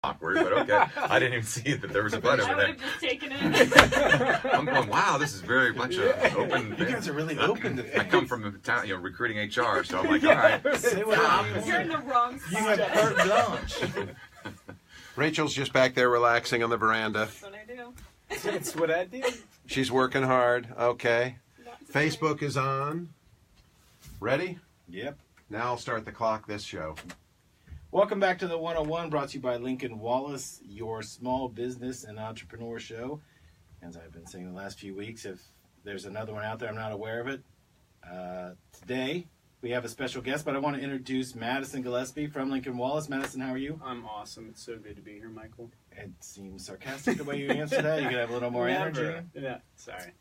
awkward, but okay. I didn't even see that there was a button over there. I would have just taken it. I'm going, wow, this is very much of open. You guys are really open to things. I come from a town, recruiting HR, so I'm like, all right. You're in the wrong spot. You have carte blanche. Rachel's just back there relaxing on the veranda. That's what I do. That's what I do. She's working hard. Okay. Facebook is on. Ready? Yep. Now I'll start the clock this show. Welcome back to the 101, brought to you by Lincoln Wallace, your small business and entrepreneur show. As I've been saying the last few weeks, if there's another one out there, I'm not aware of it. Today, we have a special guest, but I want to introduce Madison Gillespie from Lincoln Wallace. Madison, how are you? I'm awesome. It's so good to be here, Michael. It seems sarcastic the way you answer that. You could have a little more energy. Yeah, sorry.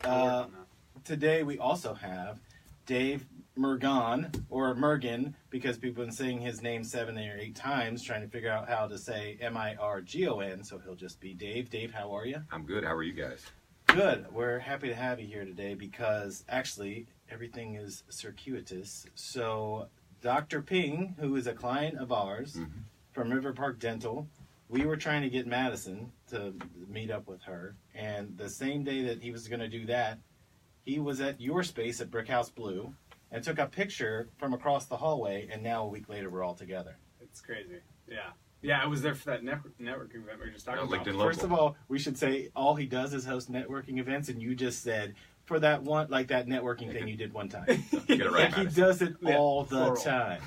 Today, we also have Dave Mirgon, or Mirgon, because people have been saying his name 7 or 8 times, trying to figure out how to say Mirgon, so he'll just be Dave. Dave, how are you? I'm good. How are you guys? Good. We're happy to have you here today because, actually, everything is circuitous. So, Dr. Ping, who is a client of ours from River Park Dental, we were trying to get Madison to meet up with her, and the same day that he was going to do that, he was at your space at Brick House Blue, and took a picture from across the hallway, and now a week later we're all together. It's crazy. Yeah. Yeah, I was there for that networking event we were just talking about. First of all, we should say all he does is host networking events, and you just said, for that one, like that networking thing you did one time. Get it right, like he does it all the time.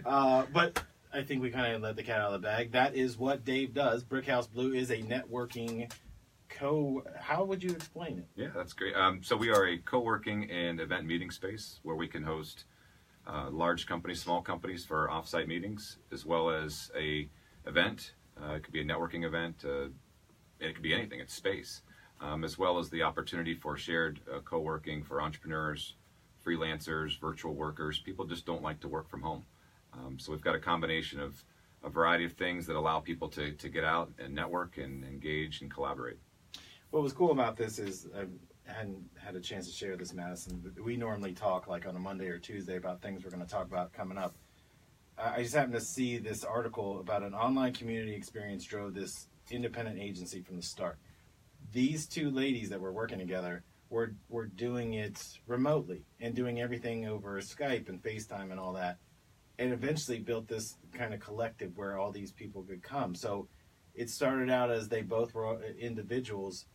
But I think we kind of let the cat out of the bag. That is what Dave does. Brick House Blue is a networking how would you explain it? Yeah, that's great. So we are a co-working and event meeting space where we can host large companies, small companies for off-site meetings, as well as a event. It could be a networking event. It could be anything. It's space, as well as the opportunity for shared co-working for entrepreneurs, freelancers, virtual workers. People just don't like to work from home. So we've got a combination of a variety of things that allow people to get out and network and engage and collaborate. What was cool about this is I hadn't had a chance to share this, Madison, but we normally talk like on a Monday or Tuesday about things we're going to talk about coming up. I just happened to see this article about an online community experience drove this independent agency from the start. These two ladies that were working together were doing it remotely and doing everything over Skype and FaceTime and all that, and eventually built this kind of collective where all these people could come. So it started out as they both were individuals,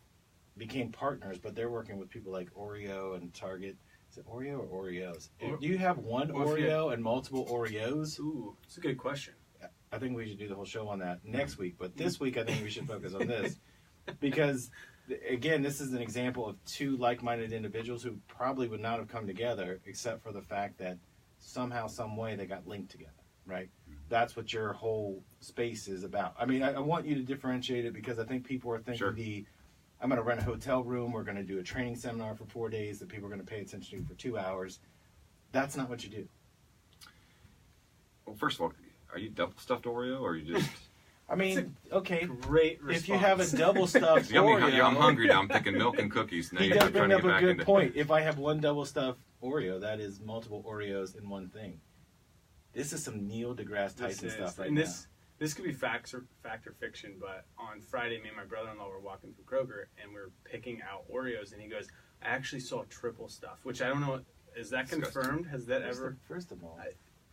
became partners, but they're working with people like Oreo and Target. Is it Oreo or Oreos? Do you have one Oreo and multiple Oreos? Ooh, it's a good question. I think we should do the whole show on that next week, but this week I think we should focus on this. Because, again, this is an example of two like-minded individuals who probably would not have come together except for the fact that somehow, some way, they got linked together, right? That's what your whole space is about. I mean, I want you to differentiate it because I think people are thinking I'm going to rent a hotel room, we're going to do a training seminar for 4 days that people are going to pay attention to for 2 hours. That's not what you do. Well, first of all, are you double stuffed Oreo or are you just... I mean, okay, Great response. if you have a double stuffed Oreo... I'm hungry now. I'm thinking milk and cookies. Now he does bring up a good point. If I have one double stuffed Oreo, that is multiple Oreos in one thing. This is some Neil deGrasse Tyson stuff right now. This could be fact or fiction, but on Friday, me and my brother-in-law were walking through Kroger, and we were picking out Oreos, and he goes, I actually saw triple stuff, which I don't know, is that confirmed? Has that ever... First of all,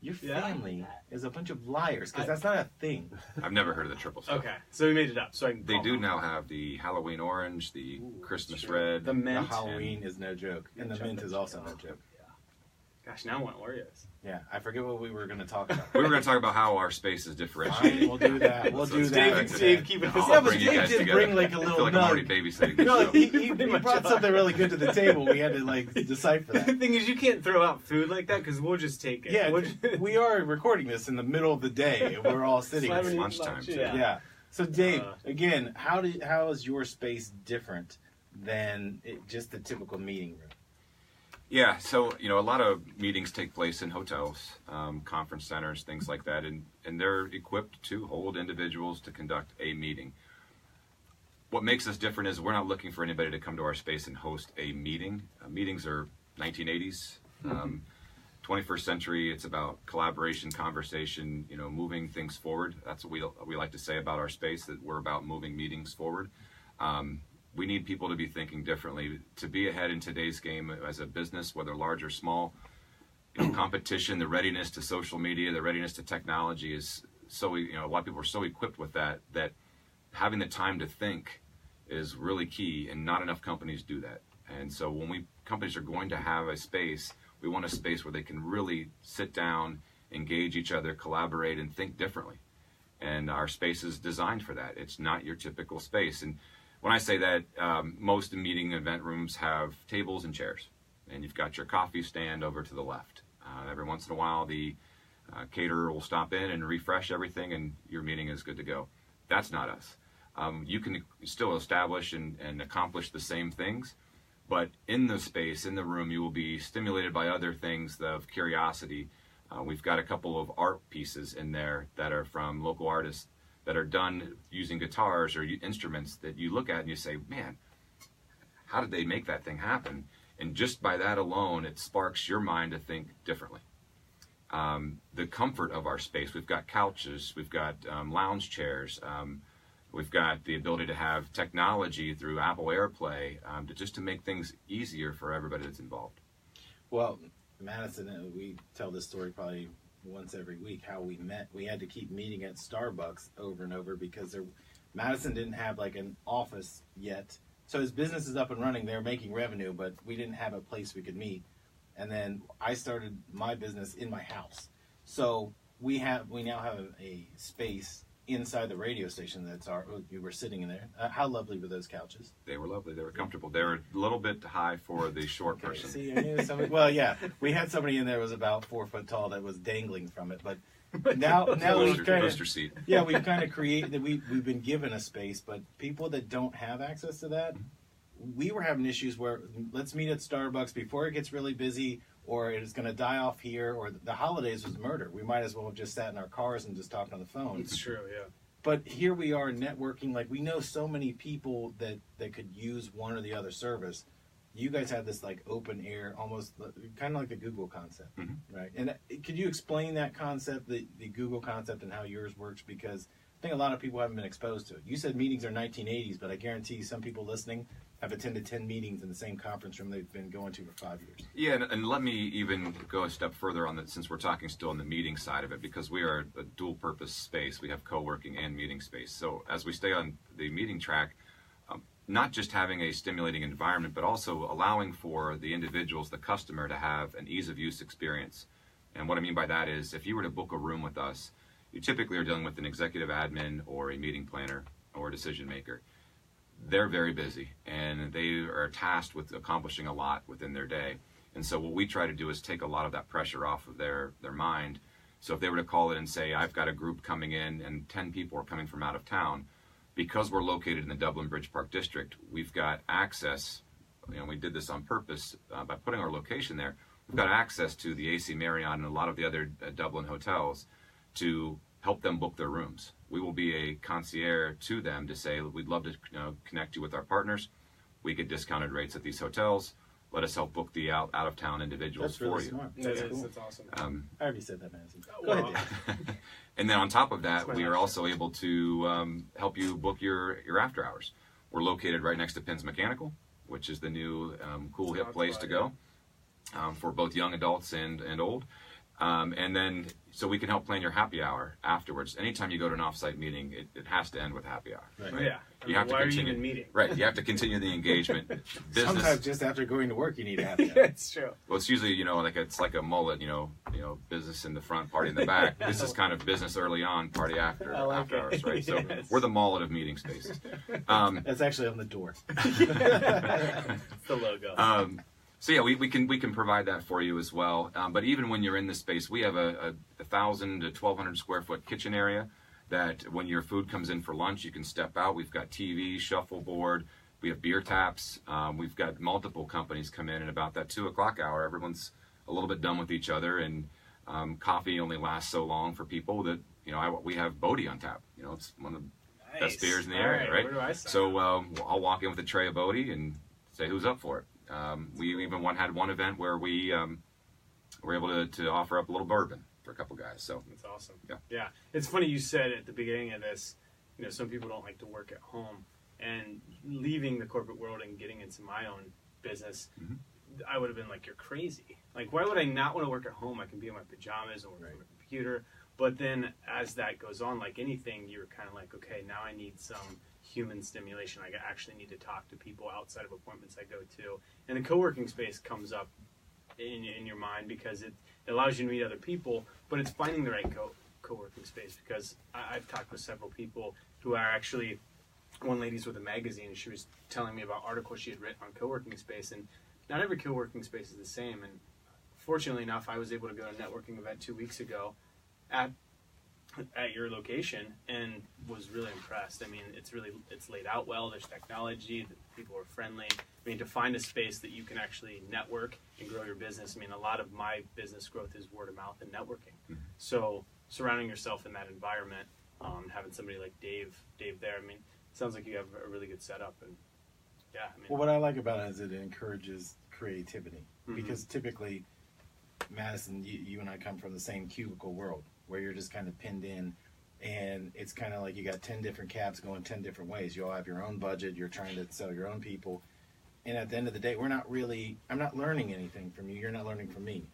your family is a bunch of liars, because that's not a thing. I've never heard of the triple stuff. Okay, so we made it up. They do now have the Halloween orange, the Christmas red. The mint. The Halloween is no joke, and the mint is also no joke. Gosh, now I want Oreos. Yeah, I forget what we were going to talk about. We were going to talk about how our space is differentiated. Fine, we'll do that. We'll do that. Dave keeping us up. But Dave did bring like a little I feel like I'm already babysitting this show. He brought something really good to the table. We had to like decipher that. The thing is, you can't throw out food like that because we'll just take it. Yeah, we are recording this in the middle of the day, and we're all sitting here. It's lunchtime. Yeah. So Dave, again, how is your space different than just the typical meeting room? Yeah, so, a lot of meetings take place in hotels, conference centers, things like that, and they're equipped to hold individuals to conduct a meeting. What makes us different is we're not looking for anybody to come to our space and host a meeting. Meetings are 1980s. 21st century, it's about collaboration, conversation, moving things forward. That's what we like to say about our space, that we're about moving meetings forward. We need people to be thinking differently, to be ahead in today's game as a business, whether large or small. Competition, the readiness to social media, the readiness to technology is so, a lot of people are so equipped with that having the time to think is really key, and not enough companies do that. And so when companies are going to have a space, we want a space where they can really sit down, engage each other, collaborate, and think differently. And our space is designed for that. It's not your typical space. And when I say that, most meeting event rooms have tables and chairs, and you've got your coffee stand over to the left. Every once in a while, the caterer will stop in and refresh everything, and your meeting is good to go. That's not us. You can still establish and accomplish the same things, but in the space, in the room, you will be stimulated by other things of curiosity. We've got a couple of art pieces in there that are from local artists that are done using guitars or instruments that you look at and you say, man, how did they make that thing happen? And just by that alone, it sparks your mind to think differently. The comfort of our space, we've got couches, we've got lounge chairs, we've got the ability to have technology through Apple AirPlay to make things easier for everybody that's involved. Well, Madison, we tell this story probably once every week, how we met. We had to keep meeting at Starbucks over and over because Madison didn't have like an office yet. So his business is up and running. They're making revenue, but we didn't have a place we could meet. And then I started my business in my house. So we now have a space inside the radio station you were sitting in there. How lovely were those couches? They were lovely. They were comfortable. They were a little bit high for the short person. See, I knew somebody, well, yeah, we had somebody in there who was about 4 foot tall that was dangling from it, but now we've kind Poster seat. yeah, we've kind of created. We've been given a space, but people that don't have access to that, we were having issues where let's meet at Starbucks before it gets really busy, or it's going to die off here, or the holidays was murder. We might as well have just sat in our cars and just talked on the phone. It's true, yeah. But here we are networking. Like, we know so many people that could use one or the other service. You guys have this like open air, almost kind of like the Google concept, right? And could you explain that concept, the Google concept, and how yours works? Because I think a lot of people haven't been exposed to it. You said meetings are 1980s, but I guarantee some people listening have attended 10 meetings in the same conference room they've been going to for 5 years. Yeah, and let me even go a step further on that, since we're talking still on the meeting side of it, because we are a dual-purpose space. We have co-working and meeting space. So as we stay on the meeting track, not just having a stimulating environment, but also allowing for the individuals, the customer, to have an ease-of-use experience. And what I mean by that is, if you were to book a room with us, you typically are dealing with an executive admin or a meeting planner or a decision maker. They're very busy, and they are tasked with accomplishing a lot within their day. And so what we try to do is take a lot of that pressure off of their mind. So if they were to call it and say, I've got a group coming in and 10 people are coming from out of town, because we're located in the Dublin Bridge Park District, we've got access, we did this on purpose by putting our location there, we've got access to the AC Marriott and a lot of the other Dublin hotels to help them book their rooms. We will be a concierge to them to say, we'd love to connect you with our partners. We get discounted rates at these hotels. Let us help book the out-of-town individuals for you. Smart. That's Cool. That's awesome. I already said that, Madison. Go Well, ahead, Dave. And then on top of that, That's my we are next also able to help you book your after hours. We're located right next to Pins Mechanical, which is the new cool hip place to go for both young adults and old. And then, so we can help plan your happy hour afterwards. Anytime you go to an offsite meeting, it has to end with happy hour. Right. Oh, yeah. You have to why are you continue. even meeting? Right, you have to continue the engagement. Sometimes just after going to work, you need to have that. It's true. Well, it's usually, it's like a mullet, business in the front, party in the back. This is kind of business early on, party after, I like after it. hours, right? So Yes. we're the mullet of meeting spaces. That's actually on the door. It's the logo. So yeah, we can provide that for you as well. But even when you're in this space, we have a 1,000 to 1,200 square foot kitchen area that when your food comes in for lunch, you can step out. We've got TV, shuffleboard, we have beer taps. We've got multiple companies come in, and about that 2 o'clock hour, everyone's a little bit done with each other, and coffee only lasts so long for people that, we have Bodhi on tap. It's one of the best beers in the area, right? Where do I sign So I'll walk in with a tray of Bodhi and say who's up for it. We even had one event where we we're able to offer up a little bourbon for a couple guys. So That's awesome. Yeah. It's funny you said at the beginning of this, some people don't like to work at home, and leaving the corporate world and getting into my own business, I would have been like, you're crazy. Like, why would I not want to work at home? I can be in my pajamas and work on my computer. But then as that goes on, like anything, you're kind of like, okay, now I need some human stimulation. I actually need to talk to people outside of appointments I go to. And the co-working space comes up in your mind because it allows you to meet other people, but it's finding the right co-working space, because I've talked with several people who are actually, one lady's with a magazine, she was telling me about articles she had written on co-working space, and not every co-working space is the same. And fortunately enough, I was able to go to a networking event 2 weeks ago at your location and was really impressed. I mean, it's laid out well. There's technology. The people are friendly. I mean, to find a space that you can actually network and grow your business. I mean, a lot of my business growth is word of mouth and networking. So surrounding yourself in that environment, having somebody like Dave there. I mean, it sounds like you have a really good setup. And yeah, I mean, well, what I like about it is it encourages creativity, because typically, Madison, you and I come from the same cubicle world, where you're just kind of pinned in, and it's kind of like you got 10 different cabs going 10 different ways. You all have your own budget. You're trying to sell your own people. And at the end of the day, I'm not learning anything from you. You're not learning from me.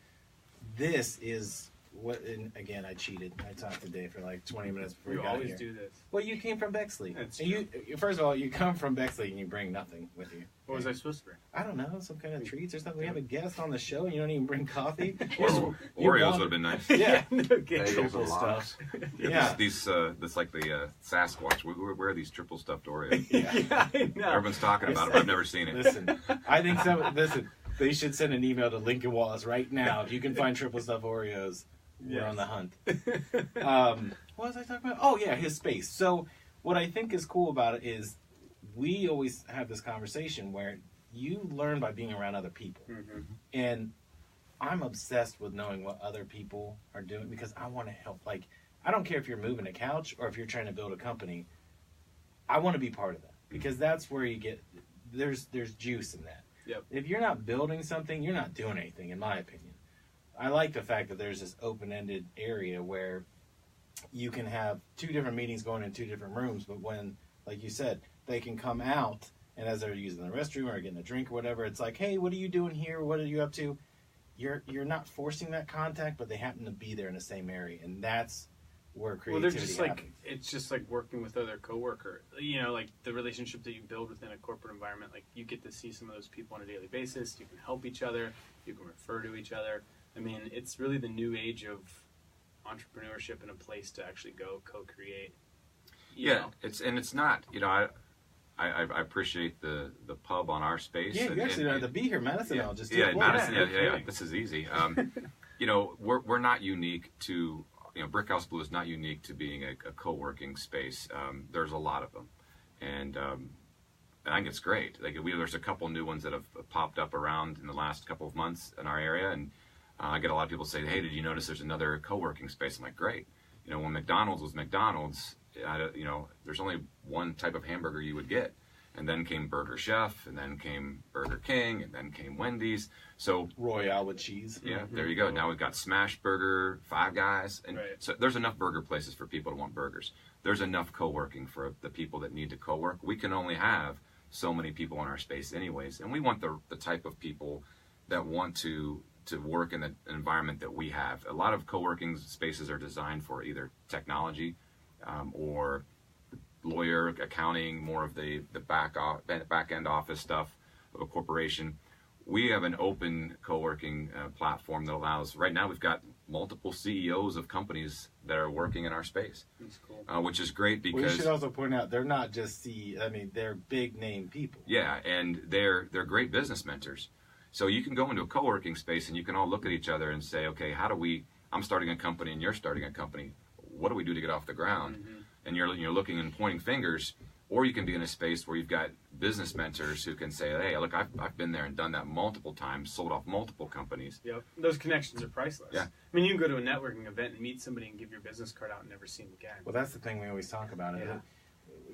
This is what, and again, I cheated. I talked to Dave for like 20 minutes before you we got always here. do this. Well, you came from Bexley. That's and you, first of all, you come from Bexley and you bring nothing with you. What was I supposed to bring? I don't know, some kind of treats or something. We have a guest on the show and you don't even bring coffee. Oreos would have been nice. Yeah. No kidding. Triple stuff. Yeah. That's like the Sasquatch. Where are these triple stuffed Oreos? Yeah, I know. Everyone's talking about it, but I've never seen it. Listen, I think they should send an email to Lincoln Wallace right now. If you can find triple stuffed Oreos, we're on the hunt. What was I talking about? Oh, yeah, his space. So what I think is cool about it is we always have this conversation where you learn by being around other people. And I'm obsessed with knowing what other people are doing, because I want to help. Like, I don't care if you're moving a couch or if you're trying to build a company. I want to be part of that, because that's where you get, there's juice in that. Yep. If you're not building something, you're not doing anything, in my opinion. I like the fact that there's this open-ended area where you can have 2 different meetings going in 2 different rooms, but when, like you said, they can come out, and as they're using the restroom or getting a drink or whatever, it's like, hey, what are you doing here? What are you up to? You're not forcing that contact, but they happen to be there in the same area, and that's where creativity happens. It's just like working with other coworkers. Like the relationship that you build within a corporate environment. Like, you get to see some of those people on a daily basis. You can help each other. You can refer to each other. I mean, it's really the new age of entrepreneurship and a place to actually go co-create. Yeah, it's not. I appreciate the pub on our space. Yeah, you actually don't have to be here, Madison. I'll just Madison. Yeah. This is easy. We're not unique to. Brickhouse Blue is not unique to being a co-working space. There's a lot of them, and I think it's great. Like, there's a couple new ones that have popped up around in the last couple of months in our area, and I get a lot of people say, "Hey, did you notice there's another co-working space?" I'm like, "Great." When McDonald's was McDonald's, there's only one type of hamburger you would get, and then came Burger Chef, and then came Burger King, and then came Wendy's. So Royale with cheese. Yeah, there you go. Now we've got Smash Burger, Five Guys, and so there's enough burger places for people to want burgers. There's enough co-working for the people that need to co-work. We can only have so many people in our space anyways, and we want the type of people that want to work in the environment that we have. A lot of co-working spaces are designed for either technology or lawyer, accounting, more of the back end office stuff of a corporation. We have an open co-working platform that allows, right now we've got multiple CEOs of companies that are working in our space. That's cool. Which is great because... We should also point out, they're not just they're big name people. Yeah, and they're great business mentors. So you can go into a co-working space and you can all look at each other and say, okay, I'm starting a company and you're starting a company. What do we do to get off the ground? And you're looking and pointing fingers. Or you can be in a space where you've got business mentors who can say, hey, look, I've been there and done that multiple times, sold off multiple companies. Yep. Those connections are priceless. Yeah. I mean, you can go to a networking event and meet somebody and give your business card out and never see them again. Well, that's the thing we always talk about. Yeah.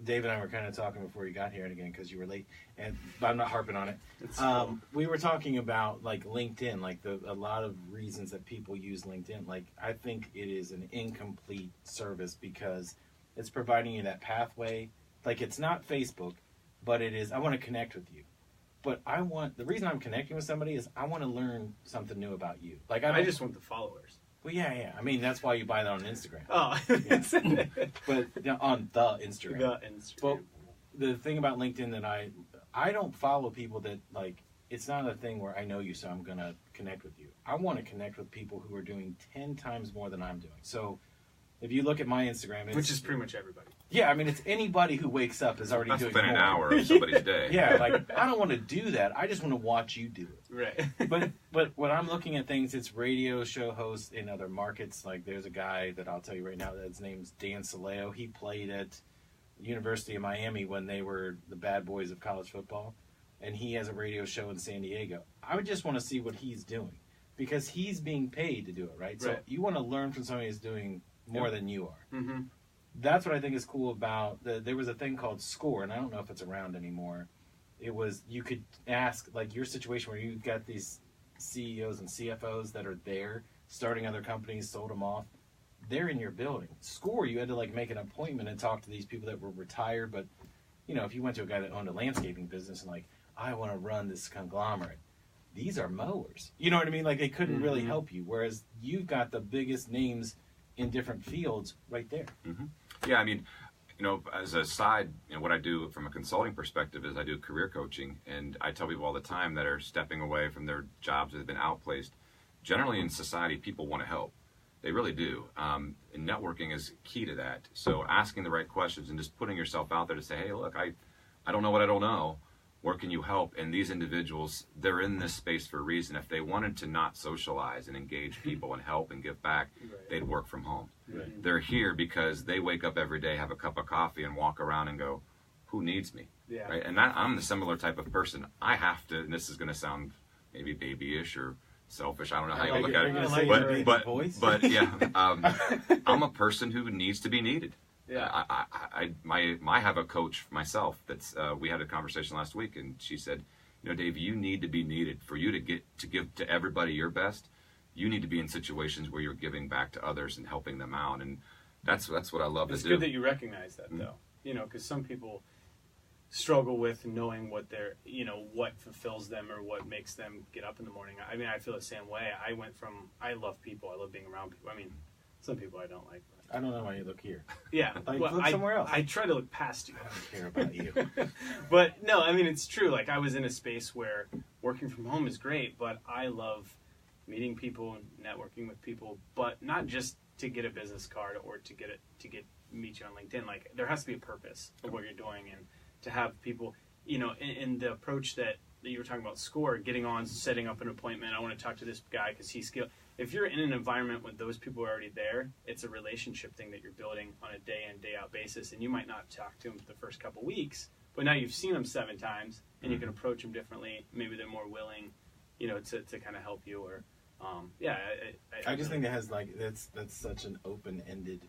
Dave and I were kind of talking before you got here, and again, because you were late, but I'm not harping on it. It's cool. We were talking about like LinkedIn, like a lot of reasons that people use LinkedIn. Like, I think it is an incomplete service because it's providing you that pathway. Like, it's not Facebook, but it is, I want to connect with you. But the reason I'm connecting with somebody is I want to learn something new about you. Like, I just want the followers. Well, yeah. I mean, that's why you buy that on Instagram. Oh. But on the Instagram. The Instagram. But the thing about LinkedIn that I don't follow people that, like, it's not a thing where I know you, so I'm going to connect with you. I want to connect with people who are doing 10 times more than I'm doing. So if you look at my Instagram, which is pretty much everybody. Yeah, I mean, it's anybody who wakes up is already doing more. Spend an hour of somebody's day. Yeah, like, I don't want to do that. I just want to watch you do it. Right. But when I'm looking at things, it's radio show hosts in other markets. Like, there's a guy that I'll tell you right now that his name's Dan Saleo. He played at University of Miami when they were the bad boys of college football. And he has a radio show in San Diego. I would just want to see what he's doing because he's being paid to do it, right? So you want to learn from somebody who's doing more than you are. Mm-hmm. That's what I think is cool about there was a thing called Score, and I don't know if it's around anymore. It was, you could ask, like, your situation where you've got these CEOs and CFOs that are there starting other companies, sold them off. They're in your building. Score, you had to, like, make an appointment and talk to these people that were retired. But, you know, if you went to a guy that owned a landscaping business and, like, I want to run this conglomerate, these are mowers. You know what I mean? Like, they couldn't really help you. Whereas you've got the biggest names in different fields right there. Mm-hmm. Yeah, I mean, you know, as a side, you know, what I do from a consulting perspective is I do career coaching, and I tell people all the time that are stepping away from their jobs that have been outplaced. Generally in society, people want to help. They really do. And networking is key to that. So asking the right questions and just putting yourself out there to say, hey, look, I don't know what I don't know. Where can you help? And these individuals, they're in this space for a reason. If they wanted to not socialize and engage people and help and give back, they'd work from home. Right. They're here because they wake up every day, have a cup of coffee, and walk around and go, who needs me? Yeah. Right? And I'm the similar type of person. I have to, and this is going to sound maybe babyish or selfish. I don't know how you look at it. But yeah, I'm a person who needs to be needed. Yeah. I have a coach myself that's we had a conversation last week, and she said, you know, Dave, you need to be needed. For you to give to everybody your best, you need to be in situations where you're giving back to others and helping them out. And that's what I love to do. It's good that you recognize that, though. You know, because some people struggle with knowing what what fulfills them or what makes them get up in the morning. I mean, I feel the same way. I love people. I love being around people. I mean, some people I don't like. I don't know why you look here. Yeah, like, look somewhere else. I try to look past you. I don't care about you. But no, I mean, it's true. Like, I was in a space where working from home is great, but I love meeting people and networking with people, but not just to get a business card or to meet you on LinkedIn. Like, there has to be a purpose of what you're doing, and to have people, you know, in the approach that you were talking about, Score, getting on, setting up an appointment. I want to talk to this guy because he's skilled. If you're in an environment with those people are already there, it's a relationship thing that you're building on a day in, day out basis. And you might not talk to them for the first couple weeks, but now you've seen them 7 times and you can approach them differently. Maybe they're more willing, you know, to kind of help you. Or, I just think it has, like, that's such an open-ended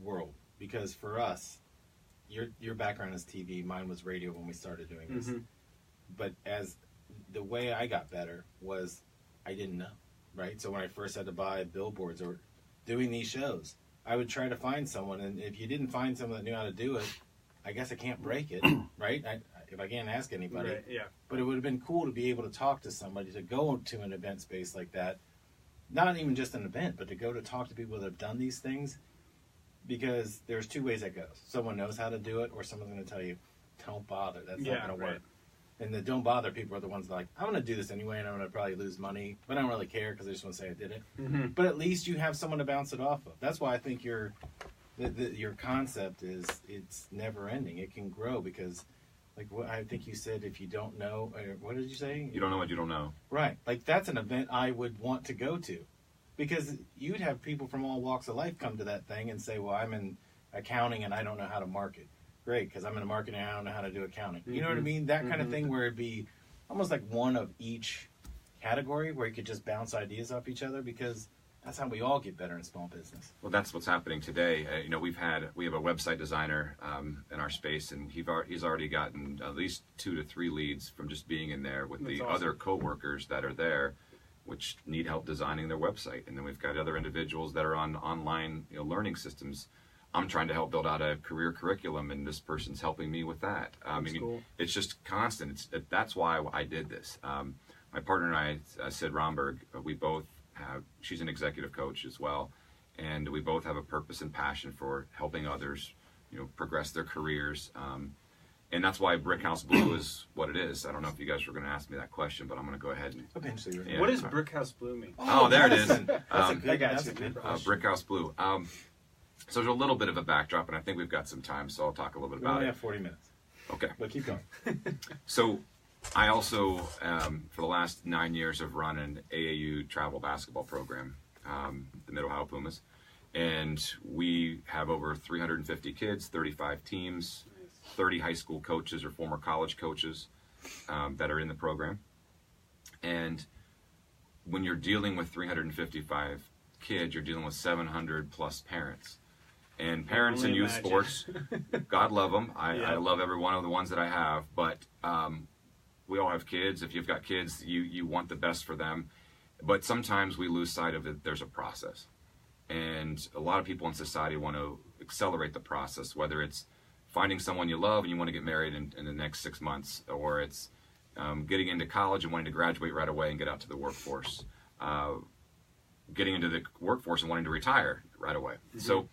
world, because for us, your background is TV, mine was radio when we started doing this. Mm-hmm. But as the way I got better was I didn't know. Right, so when I first had to buy billboards or doing these shows, I would try to find someone, and if you didn't find someone that knew how to do it, I guess I can't break it, right? If I can't ask anybody, right, yeah. But it would have been cool to be able to talk to somebody, to go to an event space like that, not even just an event, but to go to talk to people that have done these things, because there's 2 ways that goes. Someone knows how to do it, or someone's going to tell you, don't bother, that's not going to work. And the don't bother people are the ones that are like, I'm going to do this anyway, and I'm going to probably lose money, but I don't really care because I just want to say I did it. Mm-hmm. But at least you have someone to bounce it off of. That's why I think your concept is, it's never ending. It can grow because, like, what I think you said, if you don't know, what did you say? You don't know what you don't know. Right. Like, that's an event I would want to go to, because you'd have people from all walks of life come to that thing and say, well, I'm in accounting and I don't know how to market. Great, because I'm in marketing and I don't know how to do accounting. You know what I mean? That kind of thing, where it'd be almost like one of each category, where you could just bounce ideas off each other, because That's how we all get better in small business. Well, that's what's happening today. We have a website designer in our space, and he's already gotten at least 2 to 3 leads from just being in there with That's the awesome. other coworkers that are there, which need help designing their website. And then we've got other individuals that are on online learning systems. I'm trying to help build out a career curriculum, and this person's helping me with that. Cool. It's just constant. That's why I did this. My partner and I, Sid Romberg, we both she's an executive coach as well, and we both have a purpose and passion for helping others, progress their careers, and that's why Brick House Blue is what it is. I don't know if you guys were going to ask me that question, but I'm going to go ahead and. Eventually, Yeah. What does Brick House Blue mean? Oh, there it is. That's a good, I got that's you. a good Brick question. House Blue. So there's a little bit of a backdrop, and I think we've got some time, so I'll talk a little bit We about only it. have 40 minutes, Okay. but keep going. So I also, for the last 9 years, have run an AAU travel basketball program, the Mid-Ohio Pumas. And we have over 350 kids, 35 teams, 30 high school coaches or former college coaches that are in the program. And when you're dealing with 355 kids, you're dealing with 700 plus parents. And parents in Only youth imagine. sports, God love them. I Yeah. love every one of the ones that I have, but we all have kids. If you've got kids, you want the best for them. But sometimes we lose sight of it. There's a process. And a lot of people in society want to accelerate the process, whether it's finding someone you love and you want to get married in the next 6 months, or it's getting into college and wanting to graduate right away and get out to the workforce, getting into the workforce and wanting to retire right away. Mm-hmm. So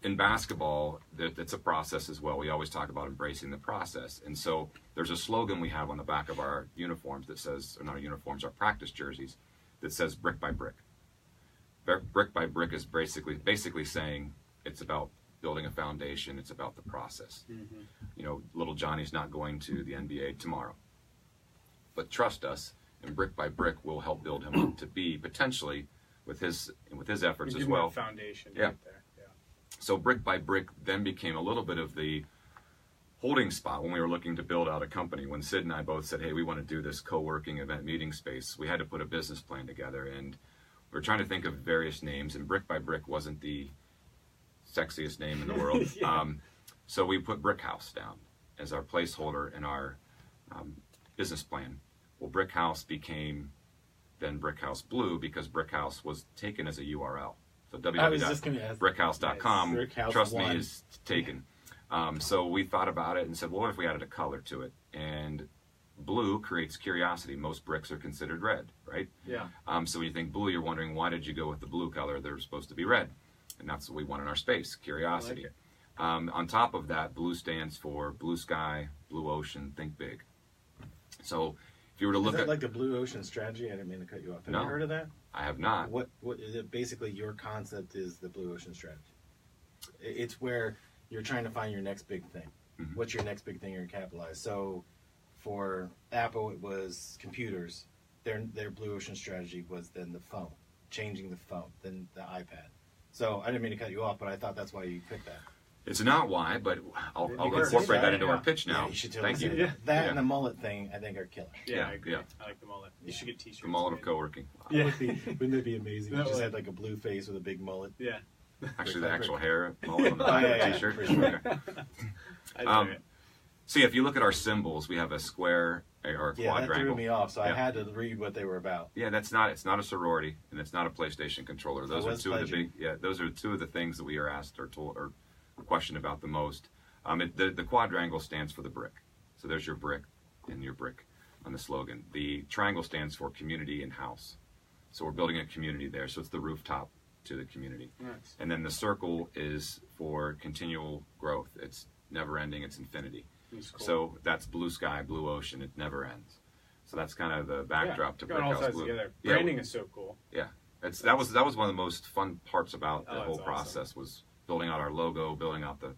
in basketball, it's a process as well. We always talk about embracing the process. And so there's a slogan we have on the back of our uniforms that says, or not our uniforms, our practice jerseys, that says brick by brick. Brick by brick is basically saying it's about building a foundation. It's about the process. Mm-hmm. Little Johnny's not going to the NBA tomorrow, but trust us, and brick by brick we'll help build him up to be potentially with his efforts You as give well. them a foundation Yeah. right there. Yeah. So brick by brick then became a little bit of the holding spot when we were looking to build out a company. When Sid and I both said, hey, we want to do this co-working event meeting space, we had to put a business plan together, and we were trying to think of various names, and brick by brick wasn't the sexiest name in the world. Yeah. So we put Brick House down as our placeholder in our business plan. Well, Brick House became then Brick House Blue because Brick House was taken as a URL. So I was just going to ask. www.brickhouse.com, Nice. Brick House trust one. me, is taken. So we thought about it and said, well, what if we added a color to it? And blue creates curiosity. Most bricks are considered red, right? Yeah. So when you think blue, you're wondering, why did you go with the blue color? They're supposed to be red. And that's what we want in our space, curiosity. I like On top of that, blue stands for blue sky, blue ocean, think big. So if you were to Is look that at, like the blue ocean strategy? I didn't mean to cut you off. Have No. you heard of that? I have not. What is it? Basically, your concept is the blue ocean strategy. It's where you're trying to find your next big thing. Mhm. What's your next big thing you're going to capitalize? So for Apple, it was computers. Their blue ocean strategy was then the phone, changing the phone, then the iPad. So I didn't mean to cut you off, but I thought that's why you picked that. It's not why, but I'll You incorporate heard that it, into yeah. our pitch now. Yeah, you should totally Thank say you. Yeah. that. That Yeah. and the mullet thing, I think, are killer. Yeah, Yeah, I agree. yeah. I like the mullet. You should get t-shirts. The mullet of made. co-working. Yeah. Wouldn't that be amazing? You That just would. had like a blue face with a big mullet. Yeah. Actually, Brick the by actual brick. hair mullet on the Oh, back yeah, of the yeah, t-shirt. for sure. Okay. I Um, dig it. So yeah, if you look at our symbols, we have a square or a Yeah, that quadrangle. threw me off, so I Yeah. had to read what they were about. Yeah, it's not a sorority, and it's not a PlayStation controller. Those are was two of the pledging. those are two of the things that we are asked or told or questioned about the most. The quadrangle stands for the brick. So there's your brick and your brick on the slogan. The triangle stands for community and house. So we're building a community there. So it's the rooftop to the community. Nice. And then the circle is for continual growth. It's never ending. It's infinity. That's cool. So that's blue sky, blue ocean. It never ends. So that's kind of the backdrop to Got Brick all House sides Blue. together. Yeah, Branding is so cool. yeah, that was one of the most fun parts about the Oh, whole that's awesome. process was building out our logo, building out the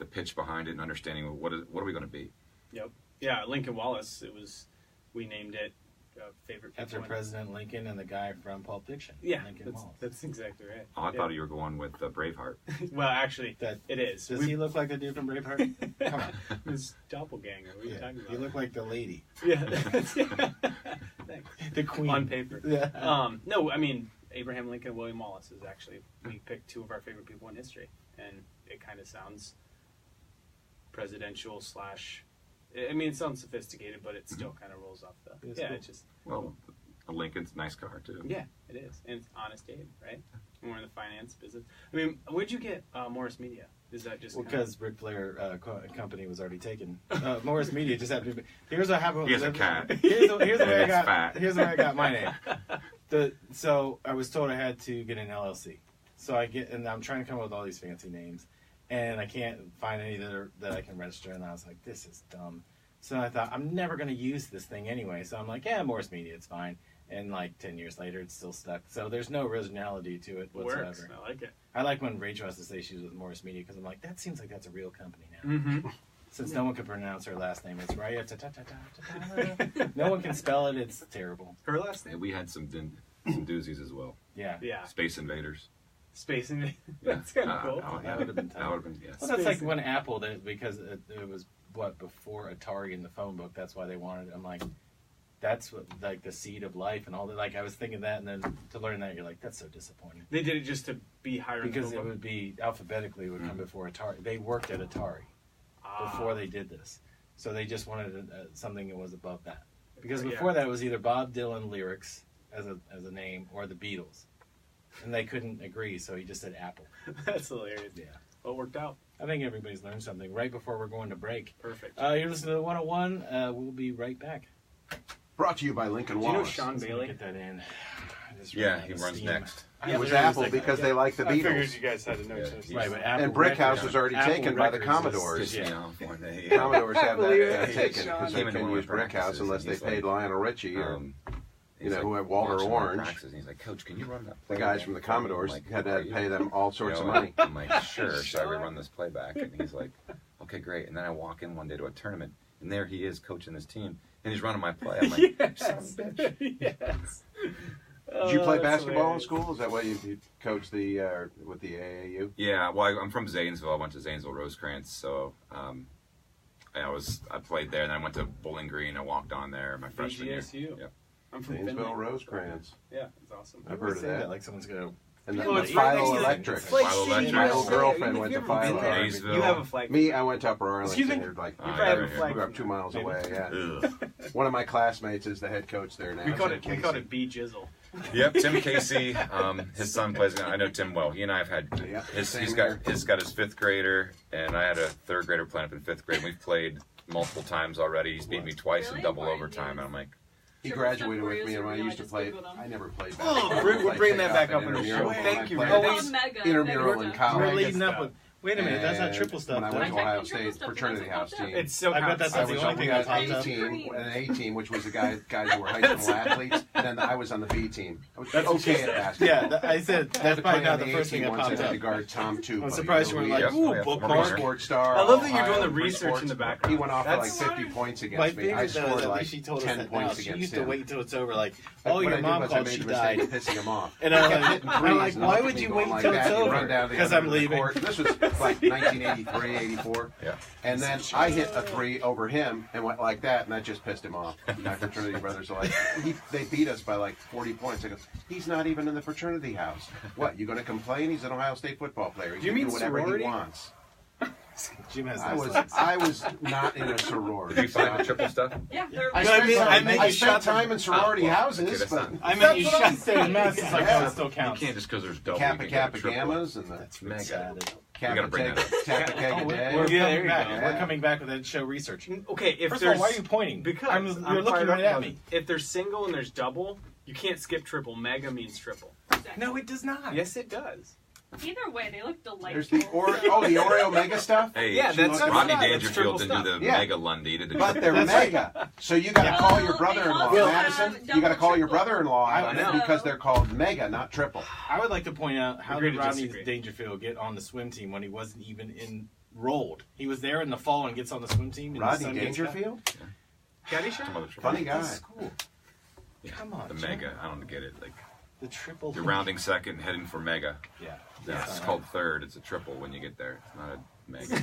pitch behind it, and understanding what are we going to be. Yep. Yeah, Lincoln Wallace. We named it favorite. After one. President Lincoln and the guy from Pulp Fiction. Yeah, Lincoln Wallace. that's exactly right. Oh, I Yeah. thought you were going with Braveheart. Well, actually, That- it is. Does he look like the dude from Braveheart? Come on. His doppelganger. What are you Yeah. talking about? You look like the lady. Yeah. Thanks. The queen. On paper. Yeah. No, I mean, Abraham Lincoln and William Wallace is actually, we picked 2 of our favorite people in history, and it kind of sounds presidential slash. I mean, it sounds sophisticated, but it still kind of rolls off the. It's Yeah, cool. it's just. Well, a Lincoln's a nice car too. Yeah, it is, and it's Honest Abe, right? And we're in the finance business. I mean, where'd you get Morris Media? Is that just Because Ric Flair company was already taken. Morris Media just happened to be. Here's what happened. He has a cat. Here's the way I And it's got. fat. Here's where I got my name. So I was told I had to get an LLC. So and I'm trying to come up with all these fancy names, and I can't find any that I can register. And I was like, this is dumb. So I thought I'm never going to use this thing anyway. So I'm like, yeah, Morris Media, it's fine. And like 10 years later, it's still stuck. So there's no originality to it whatsoever. works? I like it. I like when Rachel has to say she was with Morris Media because I'm like, that seems like that's a real company now. Mm-hmm. Since no one can pronounce her last name, it's Raya. No one can spell it. It's terrible. Her last name? And we had some doozies as well. Yeah. Yeah. Space Invaders. Space Invaders. Yeah. That's kind of cool. That would have been tough. That would have been, yes. Well, that's Space like when Apple did it because it was before Atari in the phone book. That's why they wanted it. I'm like, that's what like the seed of life and all that. Like I was thinking that, and then to learn that, you're like, that's so disappointing. They did it just to be higher in the Because phone it book? would be alphabetically would come before Atari. They worked at Atari before they did this, so they just wanted something that was above that. Because before that it was either Bob Dylan lyrics as a name or the Beatles, and they couldn't agree, so he just said Apple. That's hilarious. Yeah. Well, it worked out. I think everybody's learned something right before we're going to break. Perfect. You're listening to the 101. We'll be right back. Brought to you by Lincoln Do you know Wallace. Sean Let's Bailey? Get that in. I just Yeah, ran out he of runs steam. next. It was Apple because they like the I figured Beatles. you guys had to know. Yeah, so- he's- Right, but Apple And Brick House Records- was already Apple taken by the Records is- Commodores. Pissed Yeah. me off one day. Commodores had believe that it. taken Sean. because they Came into couldn't one use of Brick practices House unless and they he's paid like, Lionel Richie or he's know, like who had Walter watching my Orange. practices, and he's like, Coach, can you run that the playback guys from the for me?" I'm Commodores like, had "Who are to you?" pay them all sorts You of know, money. I'm like, sure, should I run this playback? And he's like, okay, great. And then I walk in one day to a tournament, and there he is coaching this team, and he's running my play. I'm like, son of a bitch. Yes. Did you play that's basketball in hilarious. school? Is that why you coached with the AAU? Yeah, well, I'm from Zanesville. I went to Zanesville Rosecrans, so I played there, and then I went to Bowling Green. I walked on there my freshman year. VGSU. Yep. I'm from Zanesville Finley. Rosecrans. Yeah, it's awesome. I've heard of Say that. Like someone's gonna. And then Well, like it's right next Philo to the- Electric. it's like Philo seeing Electric. My USA. old girlfriend Have went you to ever been Philo. there? Maysville. You have a flag. Me, I went to Upper Excuse Arlington. me? They're like You probably have a yeah. flag. we're up 2 miles away. Yeah. Ugh. One of my classmates is the head coach there now. We called Tim it Casey. B Jizzle. Yep, Tim Casey. His son plays. I know Tim well. He and I have had. Yeah, He's same got here. his fifth grader, and I had a third grader playing up in fifth grade. We've played multiple times already. He's beat me twice in Really? double Why overtime. you- And I'm like, He Triple graduated Step with me, and when I Warriors, used to I just play, Googled 'em. I never played Oh, basketball. we're I played bringing that pickup back up and in the intramural. show. I Thank you. played Oh, Oh, mega. intramural Mega in stuff. college. We're Mega leading up stuff. with. Wait a minute, that's not And triple stuff. When I though. went to Technically, Ohio triple State stuff fraternity doesn't house count. team, It's so I bet that's I not the was only on thing the I That's popped up. supreme. A team, which was the guys who were high school athletes, and then I was on the B team. I was That's what okay she at said. basketball. Yeah, I said I had that's to probably play not on the the first thing that A-team once. popped I had to up. guard Tom Tupa. I'm surprised you weren't like, Yep. ooh, Yeah. bookmark. Sport star. I love that you're Ohio doing the for research in sports. the background. He went off for like That's- 50 points My against me. I favorite though is scored at like least she told us 10 that now. points She against used to him. wait until it's over. Like, But oh, what I your did mom was I called, made she the mistake died. of pissing him off. And I'm Hitting like, threes and why look would at me you going wait like till that. it's You run over? down the Because other I'm end of the leaving. court. This was like 1983, 84. yeah. And then I hit a three over him and went like that, and that just pissed him off. My fraternity brothers are like, they beat us by like 40 points. I go, he's not even in the fraternity house. What, you going to complain? He's an Ohio State football player. He Do you can mean do whatever sorority? he wants. Jim has I no was sense. I was not in a sorority. Did you find the triple stuff? Yeah, they're I No, I spent mean- time, I meant I you spent shot time in sorority Oh, well, houses, okay, that's but not- I meant you shot saying massive like Yeah. that still You counts. can't just because there's double. Kappa you can Kappa get a triple. Gammas and the That's Mega. sad. gotta Kappa bring that Kappa Oh, Kappa we're Day. coming there you back. go. We're coming back with that show research. Okay, if First of all, there's why are you pointing? because you're looking fired right up at about me. it. If there's single and there's double, you can't skip triple. Mega means triple. No, it does not. Yes, it does. Either way, they look There's delightful. the the Oreo Mega stuff. Hey, Yeah, that's Rodney not- that's Dangerfield triple didn't do the stuff. Yeah. Mega Lundy. Did But they're That's right. mega. So you got to call your Well, brother-in-law, they also Madison. have You got to call your double, triple. brother-in-law out on it I know. because they're called mega, not triple. I would like to point out how Agree did to Rodney disagree. Dangerfield get on the swim team when he wasn't even enrolled? He was there in the fall and gets on the swim team. And the Rodney sun gets cut. Dangerfield, Caddyshack? funny guy. That's cool. Yeah, Come on, the Jim. Mega. I don't get it. Like The triple. you're rounding second, heading for Mega. Yeah. Yeah, it's That's called third. It's a triple when you get there. It's not a Mega.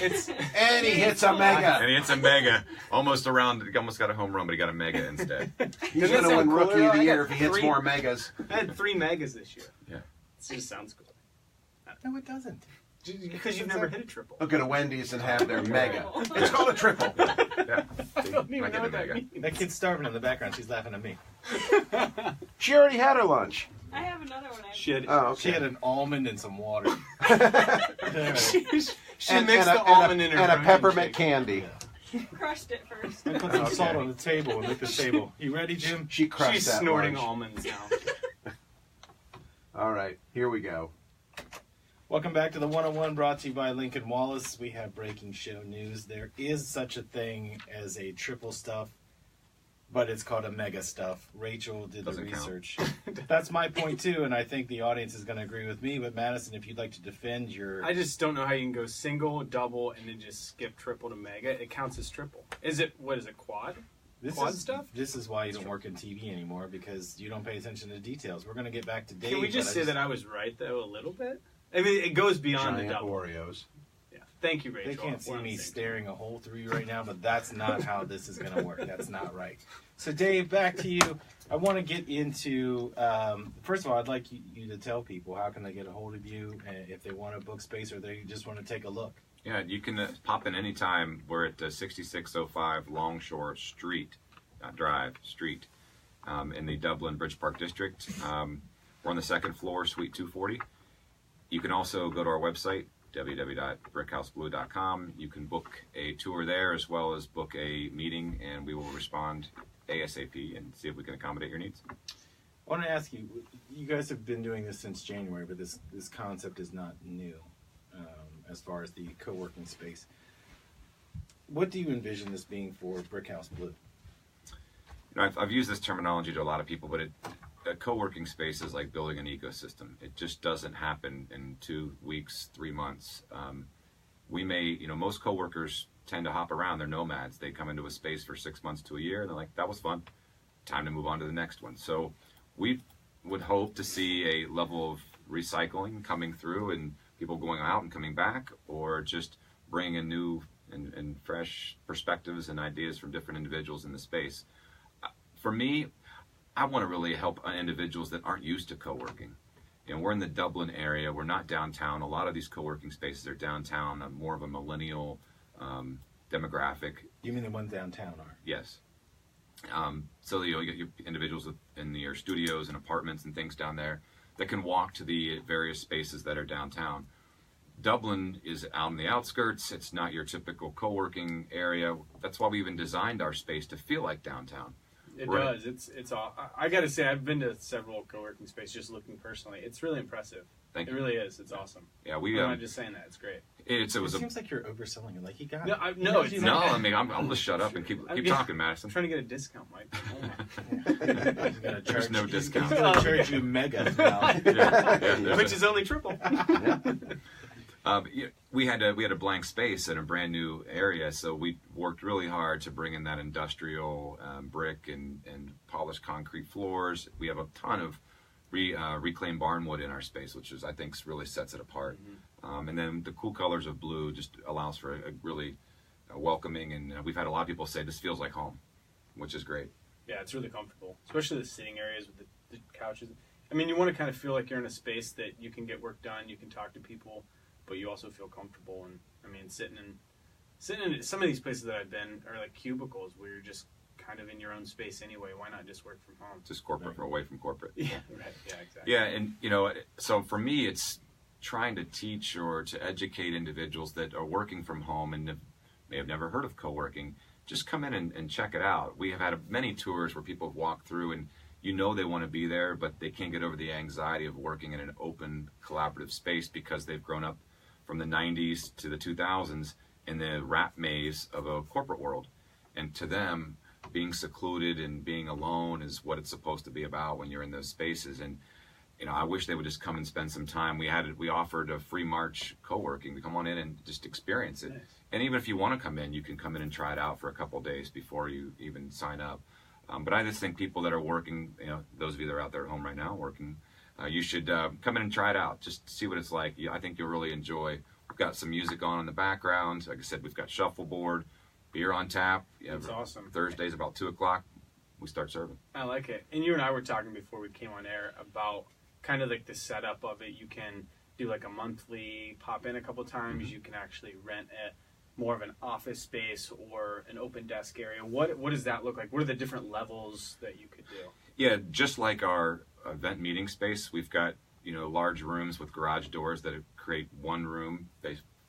It's And he hits a mega. And he hits a mega, almost got a home run, but he got a mega instead. He's Does that going to sound win Rookie cooler? of the I Year got if he hits 3. more megas. I had 3 megas this year. Yeah. It just sounds cool. No, it doesn't. Because you've never hit a triple. Look at a Wendy's and have their mega. It's called a triple. Yeah. I don't even Might know get what a that mega. means. That kid's starving in the background. She's laughing at me. She already had her lunch. I have another one. Shit. Oh, She okay. had an almond and some water. She And mixed a- the almond in her and a protein peppermint shake. candy. Crushed it first. I put some Okay. salt on the table and lick the table. You ready, Jim? She crushed She's that snorting lunch. almonds now. All right, here we go. Welcome back to the 101, brought to you by Lincoln Wallace. We have breaking show news. There is such a thing as a triple stuff, but it's called a mega stuff. Rachel did Doesn't the count. research. That's my point too, and I think the audience is going to agree with me. But Madison, if you'd like to defend your, I just don't know how you can go single, double, and then just skip triple to mega. It counts as triple. Is it, what is it, quad? quad stuff? This is why you don't work in TV anymore, because you don't pay attention to details. We're going to get back to Dave. Can we just but say that I was right, though, a little bit? I mean, it goes beyond the Giant double. Oreos. Yeah. Thank you, Rachel. They can't see We're on me the same staring a hole through you right now, but that's not how this is going to work. That's not right. So, Dave, back to you. I want to get into, first of all, I'd like you to tell people how can they get a hold of you if they want a book space or they just want to take a look. Yeah, you can pop in anytime. We're at 6605 Longshore Street, Street, in the Dublin Bridge Park District. We're on the second floor, Suite 240. You can also go to our website, www.brickhouseblue.com. You can book a tour there as well as book a meeting, and we will respond ASAP and see if we can accommodate your needs. I want to ask you, you guys have been doing this since January, but this concept is not new as far as the co-working space. What do you envision this being for Brickhouse Blue? You know, I've used this terminology to a lot of people, but a co-working space is like building an ecosystem. It just doesn't happen in 2 weeks, 3 months. Most co-workers tend to hop around. They're nomads. They come into a space for 6 months to a year, and they're like, that was fun. Time to move on to the next one. So we would hope to see a level of recycling coming through and people going out and coming back, or just bringing in new and fresh perspectives and ideas from different individuals in the space. For me, I want to really help individuals that aren't used to co-working. You know, we're in the Dublin area. We're not downtown. A lot of these co-working spaces are downtown, more of a millennial demographic. You mean the ones downtown are? Yes. So you get your individuals in your studios and apartments and things down there that can walk to the various spaces that are downtown. Dublin is out on the outskirts. It's not your typical co-working area. That's why we even designed our space to feel like downtown. It Right. does. It's all. I got to say, I've been to several co-working spaces just looking personally. It's really impressive. Thank It you. really is. It's awesome. Yeah, I'm not just saying that. It's great. it was a seems like you're overselling it. Like you got No, it. I- He no, knows it's you no. like I mean, I'm gonna shut up and keep talking, Madison. I'm trying to get a discount, Mike. Oh my. it. He's gonna There's charge no you- discount. He's gonna charge you megas now. There's Which is only triple. we had a blank space in a brand new area, so we worked really hard to bring in that industrial brick and polished concrete floors. We have a ton of reclaimed barnwood in our space, which I think really sets it apart. And then the cool colors of blue just allows for a really welcoming, and we've had a lot of people say this feels like home, which is great. Yeah, it's really comfortable, especially the sitting areas with the couches. I mean, you want to kind of feel like you're in a space that you can get work done, you can talk to people, but you also feel comfortable. And I mean, sitting in some of these places that I've been are like cubicles where you're just kind of in your own space anyway. Why not just work from home? Just corporate, away from corporate. Yeah, right. Yeah, exactly. Yeah, and so for me, it's trying to teach or to educate individuals that are working from home and may have never heard of co-working. Just come in and check it out. We have had many tours where people have walked through and they want to be there, but they can't get over the anxiety of working in an open, collaborative space because they've grown up from the 90s to the 2000s in the rat maze of a corporate world. And to them, being secluded and being alone is what it's supposed to be about when you're in those spaces. And I wish they would just come and spend some time. We offered a free March co-working to come on in and just experience it. Nice. And even if you want to come in, you can come in and try it out for a couple of days before you even sign up. But I just think people that are working, those of you that are out there at home right now working, you should come in and try it out. Just see what it's like. I think you'll really enjoy We've got some music on in the background. Like I said, we've got shuffleboard, beer on tap. That's awesome. Thursdays about 2 o'clock, we start serving. I like it. And you and I were talking before we came on air about kind of like the setup of it. You can do like a monthly, pop in a couple times. Mm-hmm. You can actually rent more of an office space or an open desk area. What does that look like? What are the different levels that you could do? Yeah, just like our event meeting space, we've got, large rooms with garage doors that create one room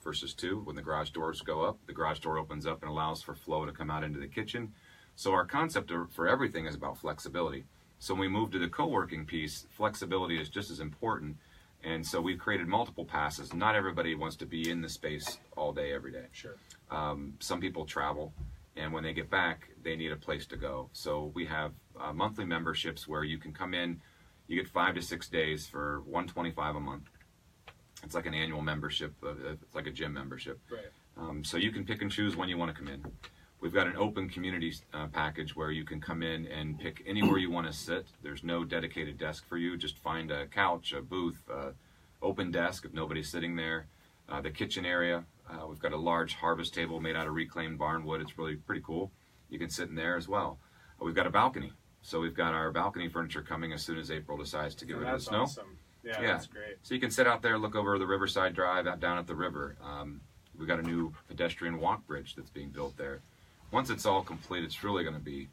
versus two. When the garage doors go up, the garage door opens up and allows for flow to come out into the kitchen. So our concept for everything is about flexibility. So when we move to the co-working piece, flexibility is just as important. And so we've created multiple passes. Not everybody wants to be in the space all day, every day. Sure. Some people travel, and when they get back, they need a place to go. So we have monthly memberships where you can come in, you get 5 to 6 days for $125 a month. It's like an annual membership. It's like a gym membership. Right. So you can pick and choose when you want to come in. We've got an open community package where you can come in and pick anywhere you want to sit. There's no dedicated desk for you. Just find a couch, a booth, open desk if nobody's sitting there. The kitchen area, we've got a large harvest table made out of reclaimed barnwood. It's really pretty cool. You can sit in there as well. We've got a balcony. So we've got our balcony furniture coming as soon as April decides to get rid of the snow. Awesome. Yeah, that's great. So you can sit out there, look over the Riverside Drive, out down at the river. We've got a new pedestrian walk bridge that's being built there. Once it's all complete, it's really going to be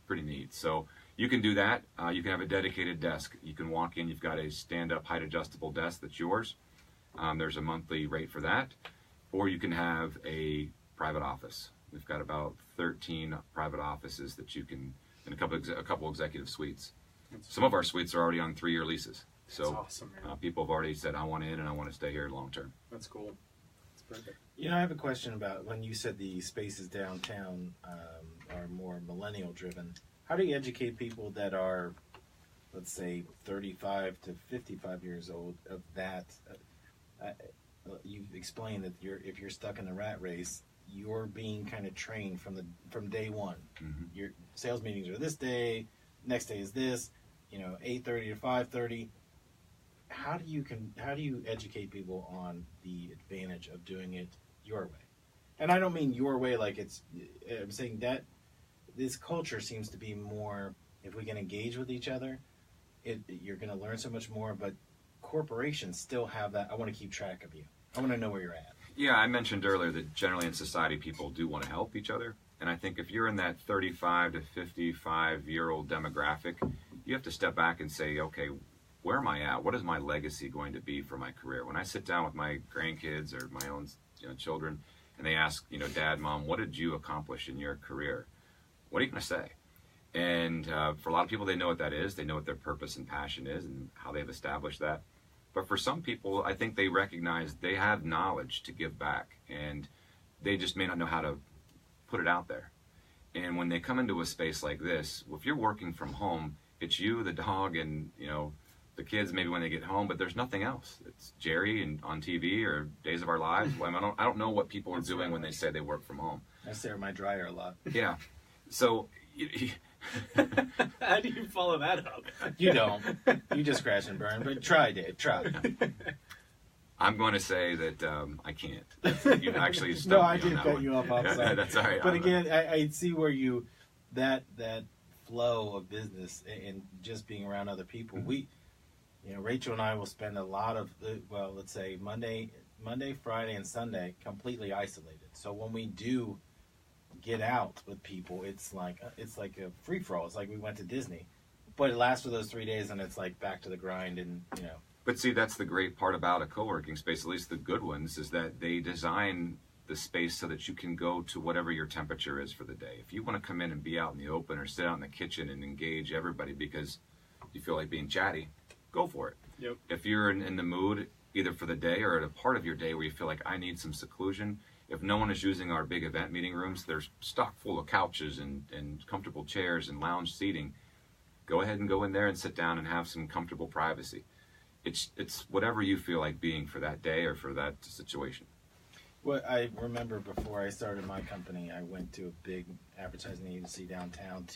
pretty neat. So you can do that. You can have a dedicated desk. You can walk in. You've got a stand-up height adjustable desk that's yours. There's a monthly rate for that. Or you can have a private office. We've got about 13 private offices that you can, and a couple executive suites. Some of our suites are already on 3-year leases. So that's awesome, man. People have already said, I want in and I want to stay here long term. That's cool. That's perfect. I have a question about when you said the spaces downtown are more millennial driven. How do you educate people that are, let's say, 35 to 55 years old of that? You've explained that if you're stuck in the rat race, you're being kind of trained from day one. Mm-hmm. Your sales meetings are this day, next day is this, 8:30 to 5:30. How do you educate people on the advantage of doing it your way? And I don't mean your way like I'm saying that this culture seems to be more, if we can engage with each other, you're going to learn so much more, but corporations still have that, I want to keep track of you. I want to know where you're at. Yeah, I mentioned earlier that generally in society people do want to help each other. And I think if you're in that 35 to 55-year-old demographic, you have to step back and say, okay, where am I at? What is my legacy going to be for my career? When I sit down with my grandkids or my own children and they ask, Dad, Mom, what did you accomplish in your career? What are you going to say? And for a lot of people, they know what that is. They know what their purpose and passion is and how they've established that. But for some people, I think they recognize they have knowledge to give back, and they just may not know how to put it out there. And when they come into a space like this, if you're working from home, it's you, the dog, and the kids maybe when they get home, but there's nothing else. It's Jerry and on TV or Days of Our Lives. I don't know what people are doing when they say they work from home. I stare at my dryer a lot. Yeah. So how do you follow that up? You don't. You just crash and burn, but try, Dave. Try. I'm going to say that I can't. You actually stumped No, I me on did that cut one. you off. I'm sorry. That's all right. But again, I see where that flow of business and just being around other people. Mm-hmm. Rachel and I will spend a lot of, let's say Monday, Friday, and Sunday completely isolated. So when we do get out with people, it's like a free for all. It's like we went to Disney, but it lasts for those 3 days, and it's like back to the grind, and But see, that's the great part about a co-working space, at least the good ones, is that they design the space so that you can go to whatever your temperature is for the day. If you want to come in and be out in the open or sit out in the kitchen and engage everybody because you feel like being chatty, go for it. Yep. If you're in the mood, either for the day or at a part of your day where you feel like I need some seclusion, if no one is using our big event meeting rooms, they're stocked full of couches and comfortable chairs and lounge seating. Go ahead and go in there and sit down and have some comfortable privacy. It's whatever you feel like being for that day or for that situation. Well, I remember before I started my company, I went to a big advertising agency downtown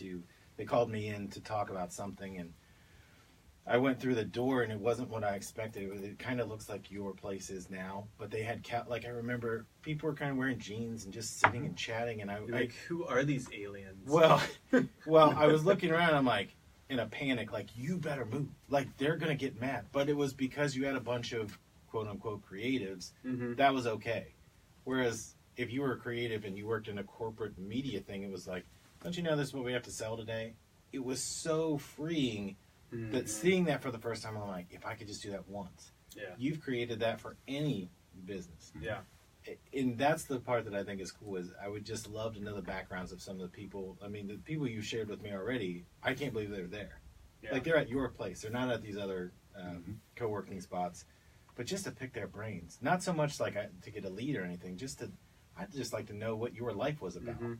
they called me in to talk about something, and I went through the door and it wasn't what I expected. It kind of looks like your place is now, but they had like I remember people were kind of wearing jeans and just sitting and chatting, and You're like, who are these aliens? well, I was looking around. I'm like in a panic, like you better move, like they're gonna get mad. But it was because you had a bunch of quote unquote creatives. Mm-hmm. That was okay. Whereas if you were a creative and you worked in a corporate media thing, it was like, don't you know this is what we have to sell today? It was so freeing. That seeing that for the first time, I'm like, if I could just do that once. Yeah. You've created that for any business. Yeah. And that's the part that I think is cool, is I would just love to know the backgrounds of some of the people. I mean, the people you shared with me already, I can't believe they're there. Yeah. Like, they're at your place. They're not at these other co-working spots. But just to pick their brains. Not so much like to get a lead or anything, I'd just like to know what your life was about. Mm-hmm.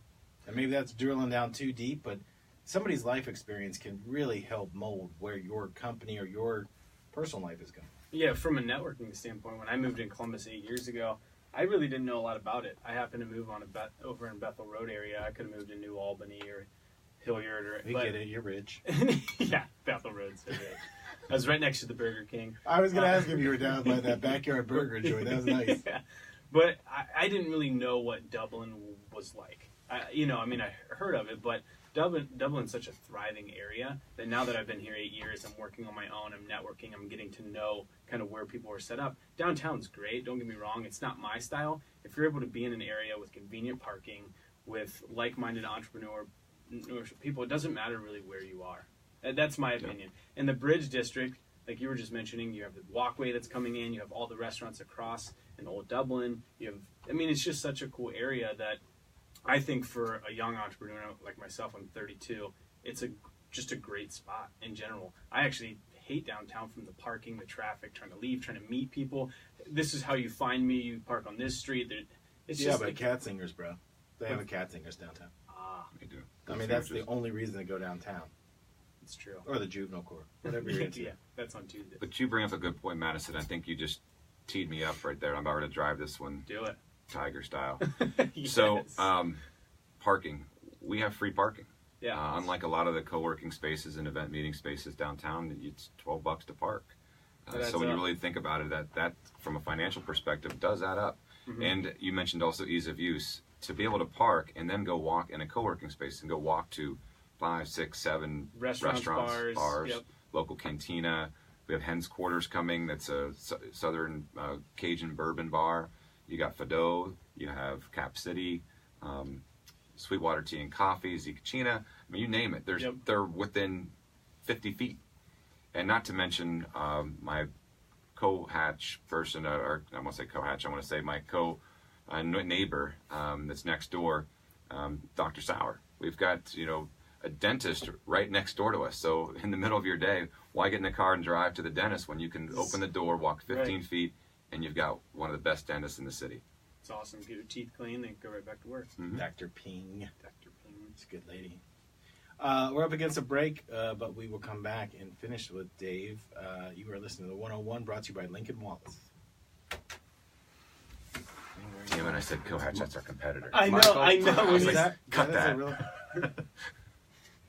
And maybe that's drilling down too deep, but somebody's life experience can really help mold where your company or your personal life is going. Yeah, from a networking standpoint, when I moved in Columbus 8 years ago, I really didn't know a lot about it. I happened to move on over in Bethel Road area. I could have moved to New Albany or Hilliard. Get it, you're rich. Yeah, Bethel Road's so rich. I was right next to the Burger King. I was going to ask if you were down by that backyard burger joint. That was nice. Yeah. But I didn't really know what Dublin was like. I heard of it, but Dublin's such a thriving area that now that I've been here 8 years, I'm working on my own, I'm networking, I'm getting to know kind of where people are set up. Downtown's great, don't get me wrong, it's not my style. If you're able to be in an area with convenient parking, with like-minded entrepreneurship people, it doesn't matter really where you are. That's my opinion. In the Bridge District, like you were just mentioning, you have the walkway that's coming in, you have all the restaurants across in Old Dublin, it's just such a cool area that I think for a young entrepreneur like myself, I'm 32, it's just a great spot in general. I actually hate downtown from the parking, the traffic, trying to leave, trying to meet people. This is how you find me. You park on this street. It's just but like, Katzingers, bro. They have a Katzingers downtown. They do. I mean, that's the only reason to go downtown. It's true. Or the juvenile court. Whatever you're into. Yeah, that's on Tuesday. But you bring up a good point, Madison. I think you just teed me up right there. I'm about to drive this one. Do it. Tiger style. Yes. So, parking. We have free parking. Yeah. Unlike a lot of the co-working spaces and event meeting spaces downtown, it's $12 to park. So when you really think about it, that from a financial perspective does add up. Mm-hmm. And you mentioned also ease of use. To be able to park and then go walk in a co-working space and go walk to 5, 6, 7 restaurants, bars, yep. local cantina. We have Hen's Quarters coming. That's a southern Cajun bourbon bar. You got Fado. You have Cap City. Sweetwater Tea and Coffee, Zicachina. I mean, you name it. They're within 50 feet. And not to mention my co-hatch person, or I won't say co-hatch, I want to say my neighbor that's next door, Dr. Sauer. We've got, a dentist right next door to us. So in the middle of your day, why get in the car and drive to the dentist when you can open the door, walk 15 feet, and you've got one of the best dentists in the city? It's awesome. Get your teeth clean, then go right back to work. Mm-hmm. Dr. Ping. Dr. Ping. It's a good lady. We're up against a break, but we will come back and finish with Dave. You are listening to the 101, brought to you by Lincoln Wallace. Yeah, when I said co-hatch, that's our competitor. I know. I was like, cut that.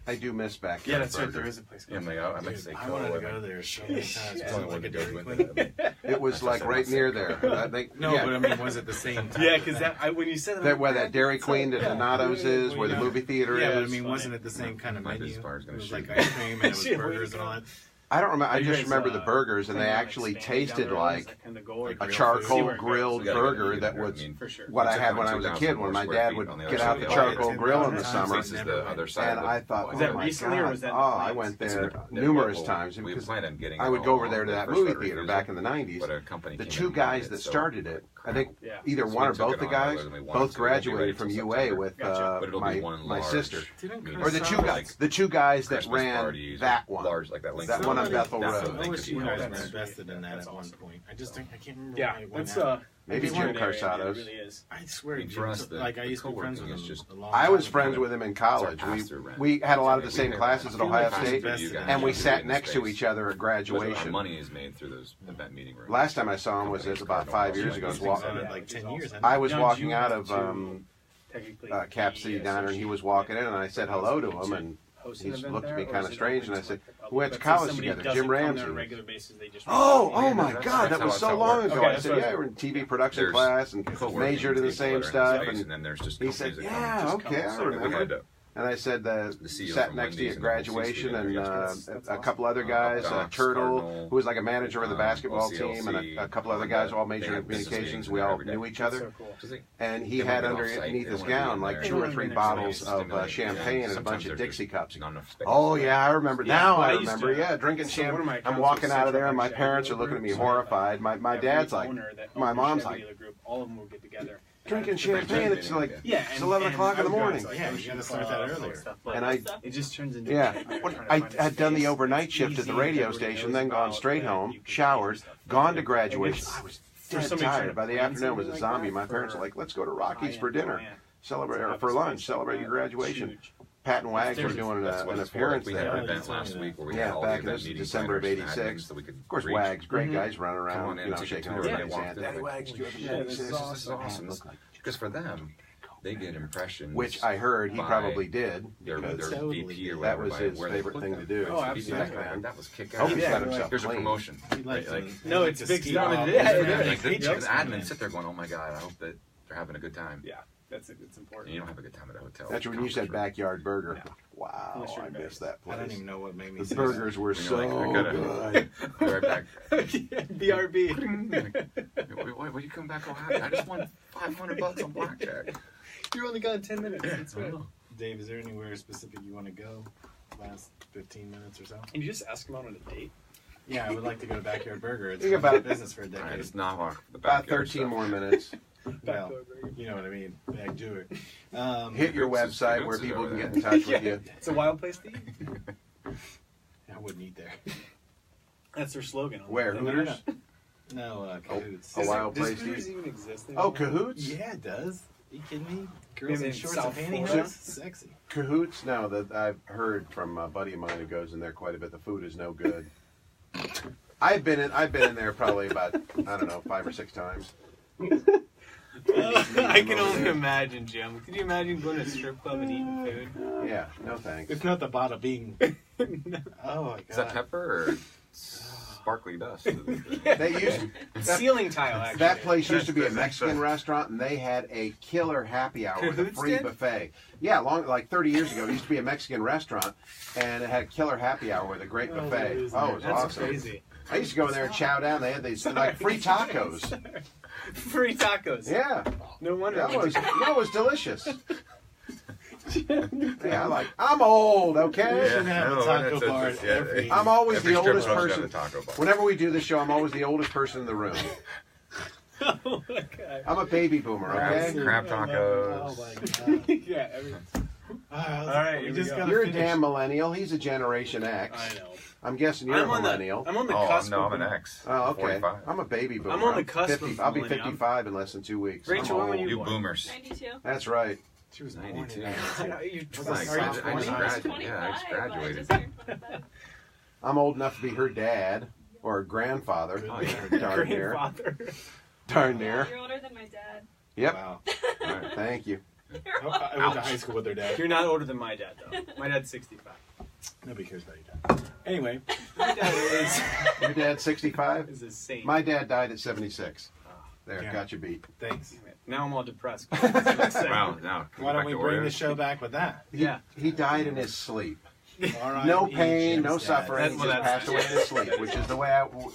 I do miss back. Yeah, that's right. There is a place. Yeah, I might say I wanted to go there so many times. It's only one like a that goes Dairy with Queen. it. It was like right near there. I think, No, but I mean, was it the same time? Yeah, because when you said that where that Dairy Queen that Donato's is, where the movie theater Yeah, but I is. mean, wasn't it the same kind of My menu? business partner's It gonna was shoot like me. ice cream and it was Shit, burgers and all that. I don't remember. I You just guys, remember the burgers, and they like actually Spain down tasted the road, like is that kind of goal, or a go a for charcoal see where it grilled goes? burger that was For sure. what I We had took when on I was a 2,000 kid. When my square dad feet would on the get other out the side of the charcoal island. grill in the 10,000 summer, This is the other side and of the I thought, Was oh that my recently, or God. was that in Oh, the I plans? went It's there in the numerous local- times. We Because planned on getting I would it go all over there to on that the first movie right of theater refusal, back in the 90s. but a company The came two in and guys did that so started it, I think Yeah. either So one we or took both it the on guys, whether we wanted both to. We'll be ready graduated from till UA September. with Gotcha. But it'll be one my large sister. Didn't Or the Chris two Sauer- guys, the two guys that Christmas ran parties, that one. large like that. Lincoln That one on Wallace. Bethel That's Road. what I they wish could you be guys called. were That's invested in that That's at one awesome. point. I can't remember Yeah, why it went that's out. Maybe it's Jim an area, Carsados. It really is. I swear, I mean, Jim, for us, like I the used to be friends with co-working him. is just- a long I was time friends ago. with him in college. It's our pastor rent. We had a lot of the We same pay classes rent. at Ohio I feel State, invested in and we that. sat next to each other at Our graduation. money is made through those event meeting rooms. Last time I saw him was about 5 years ago. I was Things walking, on it Yeah, like which 10 is years. awesome. I was Now, walking do you out have of to technically Cap be City Diner, and he was walking in, and I said hello to him, and host He an event looked at there, me or kinda is it strange, open and I to, said, like, the public? we went to Let's say college somebody together, doesn't Jim come there Ramsey. on a regular basis, they just Oh Yeah, my that's- God, that's that was how so it long works. ago. Okay, I that's said, what I yeah, was- we're in TV production There's class and co-working majored in the people same that are in stuff. space, And and then there's just he companies said, that yeah, come. just okay, come. I So we We remember. had And I said, the CEO sat from next to you Wendy's at and the whole C-suite graduation, there and yesterday. That's a awesome. couple other guys, Docs, Turtle, Cardinal, who was like a manager of the basketball OCLC, team, and a couple other guys, all majored they in have business communications. meetings We there all every day. knew each That's other. so cool. Just like, And he They had wanna get off-site, underneath they his wanna be in gown like there. 2 or 3 Yeah. bottles of Stimulate, champagne and a sometimes bunch of there's Dixie just cups. not enough space. Oh yeah, I remember. Yeah, Now well, I I used remember. to- Yeah, drinking so one of my champagne. I'm accounts walking was out of there, Central and my Action parents are Dealer looking at me Group, so horrified. My every dad's like, owner that my owned the mom's Chevy like, dealer group, all of them would get together. drinking Different champagne. meeting, It's like yeah. Yeah, it's 11 o'clock in the morning. Yeah, you gotta start that earlier. And I- it just turns into Yeah, a nightmare When trying to I find a had done the space overnight that's shift at the easy, radio everybody station, knows then gone about, straight that home, you can showered, do stuff. gone to And graduation. it's- I was for dead somebody trying tired. to By the plan afternoon, I was a something zombie. like My that parents were for like, "Let's go to Rockies high-end for dinner, client, celebrate to or have for a lunch, space celebrate like your that, graduation." huge. Pat and Wags were There's- doing That's an what it's for. appearance We had an there. event last week where we Yeah, had all the back in event this meeting December of planners and '86. admins that we could Of course, reach. Wags, great Mhm. guys running Come around, on in, you know, take a shaking tour. everybody's They walked hand. in, Daddy like, Wags, do you have a Yeah, shake? this This is is awesome. awesome. Because for them, they get impressions. Which I heard he by probably did. their because Totally VP or did. that whatever. was by his where they favorite put thing them. to do. Oh, He'd be like, absolutely. "Man, that was kick Hope ass. he's Yeah, got like, himself Here's a clean. promotion. He likes Right, to- No, he it's likes big to stuff. ski off. Yeah, it is. Like the He jokes about admins it. sit there going, "Oh my god, I hope that they're having a good time." Yeah, it's And important. you don't have a good time at a hotel. That's when you said backyard burger. No. Wow, Unless you're I embarrassed. missed that I don't place. even know what made me The say burgers were You're so like, I gotta- good. Be right back. BRB. Why you come back all happy? I just won $500 on blackjack. You're only gone 10 minutes. That's right. that. Dave, is there anywhere specific you want to go? Last 15 minutes or so? Can you just ask him out on a date? Yeah, I would like to go to Backyard Burger. It's Think been about in business for a All right, decade. it's not off the About backyard 13 stuff. more minutes. Well, you know what I mean. Back to it. Hit your Cahoots is- website Cahoots where is people over can there. get in touch with you. It's a wild place to eat. I wouldn't eat there. That's their slogan. Where, No, Hooters? No, Cahoots. A wild Does place to Hooters eat. even exist Oh, anymore? Cahoots? Yeah, it does. Are you kidding me? Girls Maybe in in shorts South and Florida. pantyhose? Sexy. Cahoots? No, that I've heard from a buddy of mine who goes in there quite a bit. The food is no good. I've been in there probably about, I don't know, 5 or 6 times. I can only imagine, Jim. Can you imagine going to a strip club and eating food? Yeah, no thanks. It's not the bada bing. Oh my god. Is that pepper or sparkly dust? They used Ceiling tile, actually. that place used to be a That's- Mexican restaurant, and they had a killer happy hour with a Cahoots free did? buffet. Yeah, like 30 years ago, it used to be a Mexican restaurant, and it had a killer happy hour with a great Oh, buffet. that is Oh, it was That's awesome. crazy. I used to go in there and chow down. They had these like free tacos. Free tacos. Yeah, No wonder. that was delicious. Yeah, I'm old, okay? should have a taco bar at every- I'm always every the strip oldest club's got person. a taco bar. Whenever we do this show, I'm always the oldest person in the room. Oh my god. I'm a baby boomer, okay? Crab Oh tacos. my god. Yeah, every, All right, we here just we go. gotta You're a finish. damn millennial. He's a Generation X. I know. I'm guessing you're a millennial. I'm on the Oh, cusp. no, of I'm an X. Oh, okay. 45. I'm a baby boomer. I'm on the cusp of I'll be millennial. 55 in less than 2 weeks. Rachel, I'm when were old. you You born? boomers. 92. That's right. She was born in 92. 92. You Was I that just- Are you I just 25? graduated. Yeah, I just 25, but I graduated. just turned 25. I'm old enough to be her dad or grandfather. Oh, yeah. Darn near. Grandfather. Darn Yeah, near. you're older than my dad. Yep. Wow. All right. Thank you. I went to high school with their dad. You're not older than my dad, though. My dad's 65. Nobody cares about your dad. Anyway, My dad Your dad's 65? is a saint. My dad died at 76. There, Yeah. got you beat. thanks. Now I'm all depressed. Wow, now. Why don't back we to bring Oreos? the show back with that? Yeah. He died in his sleep. R.I.P. No pain, no Jim's dad. suffering. He Well, just that's- passed away in his sleep, which is the way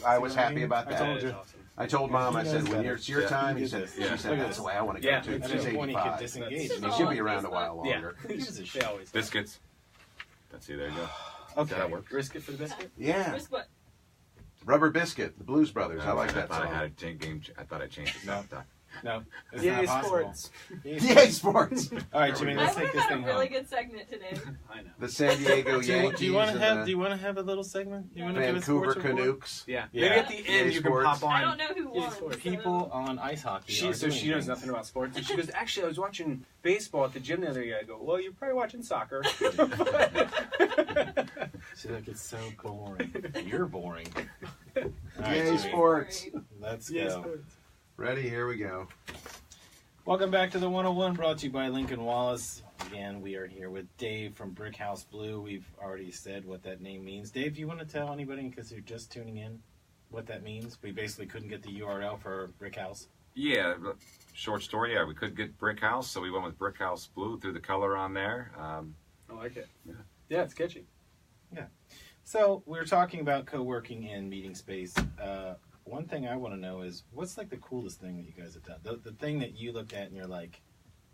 I was happy about I that. told you. Awesome. I told Mom, I He said, knows when better. it's your Yeah. time, He he said, did this. she Yeah. said, Look at that's the this. way I want to go Yeah. too. At She's some point, he could 85. disengage. That's- and She'll be around a while Yeah. longer. Who gives a shit? They always. Biscuits. That's it. There you go. Okay. That works. Risk it for the biscuit? Yeah. Risk what? Rubber Biscuit, the Blues Brothers. I like that I thought I song. had a game. I thought I changed it. No. No, it's Yeah, not possible. sports. Yay, sports! All right, Jimmy, I let's would take have this had a thing really home. good segment today. I know. The San Diego Yankees. Do you want to and have? the Do you want to have a little segment? Do you want to give a Vancouver sports report? Canucks. Yeah. Yeah. Maybe at the end EA you can Sports. pop on. I don't know who Yeah, won. sports. so- People on ice hockey. She are so doing she knows things. nothing about sports, and she goes, "Actually, I was watching baseball at the gym the other day." I go, "Well, you're probably watching soccer." She's like, it's so boring. You're boring. All right, Yay, Jimmy, sports. let's Yes, go. sports. Ready? Here we go. Welcome back to the 101, brought to you by Lincoln Wallace. again, we are here with Dave from Brick House Blue. We've already said what that name means. Dave, you want to tell anybody, because you're just tuning in, what that means? We basically couldn't get the URL for Brick House. Yeah, short story. Yeah, we could get Brick House, so we went with Brick House Blue, threw the color on there. I like it. Yeah. Yeah, it's catchy. Yeah. So we were talking about co-working and meeting space. One thing I want to know is, what's like the coolest thing that you guys have done? The thing that you looked at and you're like,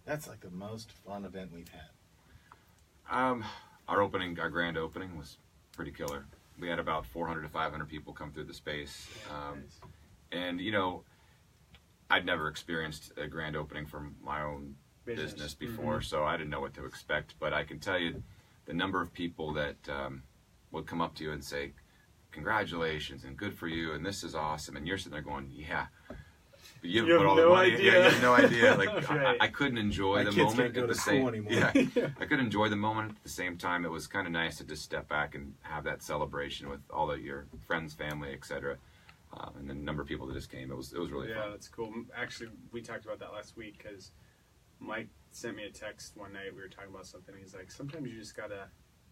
that's like the most fun event we've had. Our grand opening was pretty killer. We had about 400 to 500 people come through the space. Nice. And, I'd never experienced a grand opening for my own business before, so I didn't know what to expect. But I can tell you the number of people that would come up to you and say, congratulations and good for you and this is awesome, and you're sitting there going, yeah, but you You put have all no the money. idea. Yeah, you have no idea. Like Right. I couldn't enjoy My the kids moment can't go at the to school same. anymore. Yeah, I could enjoy the moment at the same time. It was kind of nice to just step back and have that celebration with all of your friends, family, etc. And the number of people that just came, it was really Yeah, fun. that's cool. Actually, we talked about that last week because Mike sent me a text one night. We were talking about something. He's like, sometimes you just gotta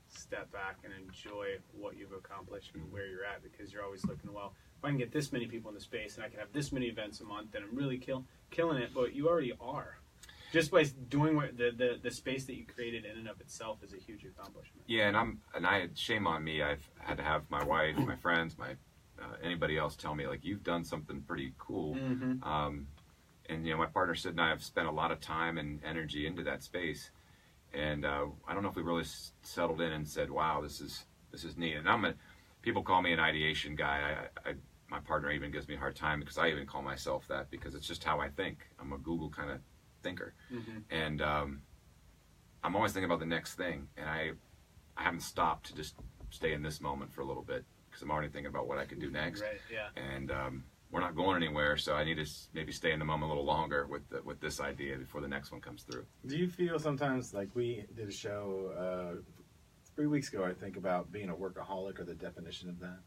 step back and enjoy what you've accomplished and where you're at, because you're always looking, well, if I can get this many people in the space and I can have this many events a month, then I'm really killing it. But you already are. Just by doing what the space that you created in and of itself is a huge accomplishment. Yeah, shame on me. I've had to have my wife, my friends, anybody else tell me, like, you've done something pretty cool. Mm-hmm. And my partner Sid and I have spent a lot of time and energy into that space, and I don't know if we really settled in and said, wow, this is neat. And people call me an ideation guy. My partner even gives me a hard time because I even call myself that, because it's just how I think. I'm a Google kind of thinker. Mm-hmm. And I'm always thinking about the next thing, and I haven't stopped to just stay in this moment for a little bit, because I'm already thinking about what I can do next. Right. Yeah. And we're not going anywhere, so I need to maybe stay in the moment a little longer with this idea before the next one comes through. Do you feel sometimes, like we did a show 3 weeks ago, I think, about being a workaholic, or the definition of that?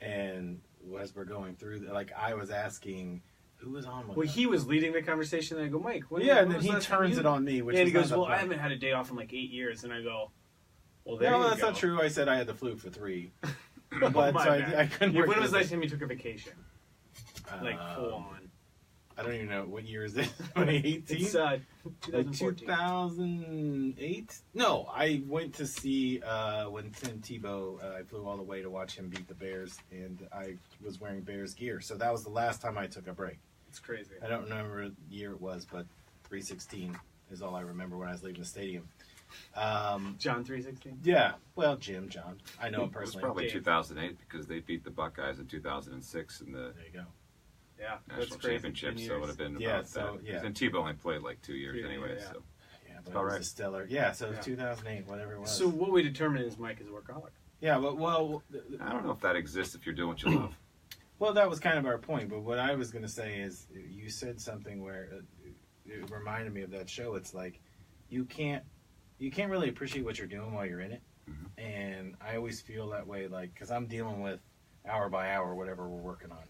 And as we're going through, like, I was asking, who was on with Well, us? he was leading the conversation, and I go, Mike, when Yeah, when and then was he the last time turns you-" it on me, which and is he goes, not the well, I point. haven't had a day off in like 8 years, and I go, well, there No, you that's go. not true. I said I had the flu for 3. Oh, But my so bad. I couldn't Yeah, work when was the this- last time you took a vacation? Like, full on. I don't even know what year is this. 2018? It's Like 2014. 2008? No, I went to see when Tim Tebow, I flew all the way to watch him beat the Bears, and I was wearing Bears gear. So that was the last time I took a break. It's crazy. I don't remember the year it was, but 316 is all I remember when I was leaving the stadium. John 3:16? Yeah, well, John. I know him It was personally. probably Dave. 2008, because they beat the Buckeyes in 2006 in the There you go. Yeah, that's national crazy. championship, 10 so it would years. have been Yeah, about so, that. yeah. And Tebow only played like 2 years Yeah, anyway, yeah. so. Yeah, but All it was right. a stellar. Yeah, so it was Yeah. 2008, whatever it was. So what we determine is Mike is a workaholic. yeah, but I don't know if that exists if you're doing what you love. well, that was kind of our point. But what I was going to say is, you said something where it reminded me of that show. It's like you can't really appreciate what you're doing while you're in it. Mhm. And I always feel that way, like, because I'm dealing with hour by hour whatever we're working on.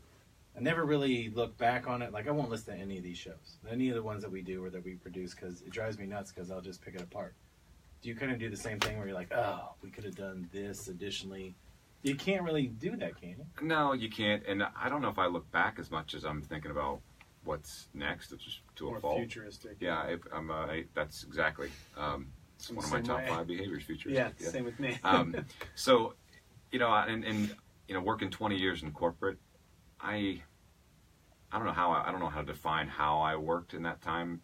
I never really look back on it. Like, I won't listen to any of these shows, any of the ones that we do or that we produce, because it drives me nuts, because I'll just pick it apart. Do you kind of do the same thing where you're like, oh, we could have done this additionally? You can't really do that, can you? No, you can't. And I don't know if I look back as much as I'm thinking about what's next, which is to a More fault. futuristic. Yeah, that's exactly. It's I'm one of the my same top way. 5 behaviors, futuristic. Yeah, same with me. So, and working 20 years in corporate, I don't know how to define how I worked in that time.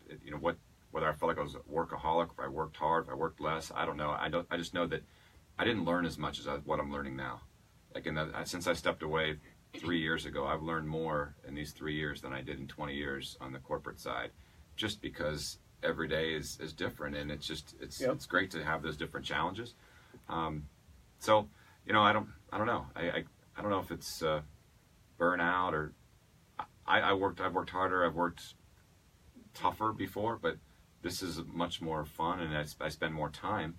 Whether I felt like I was a workaholic, if I worked hard, if I worked less, I don't know. I just know that I didn't learn as much as what I'm learning now. Like since I stepped away 3 years ago, I've learned more in these 3 years than I did in 20 years on the corporate side, just because every day is different, and it's great to have those different challenges. So I don't know. I don't know if it's burnout or I've worked harder, I've worked tougher before, but this is much more fun, and I spend more time.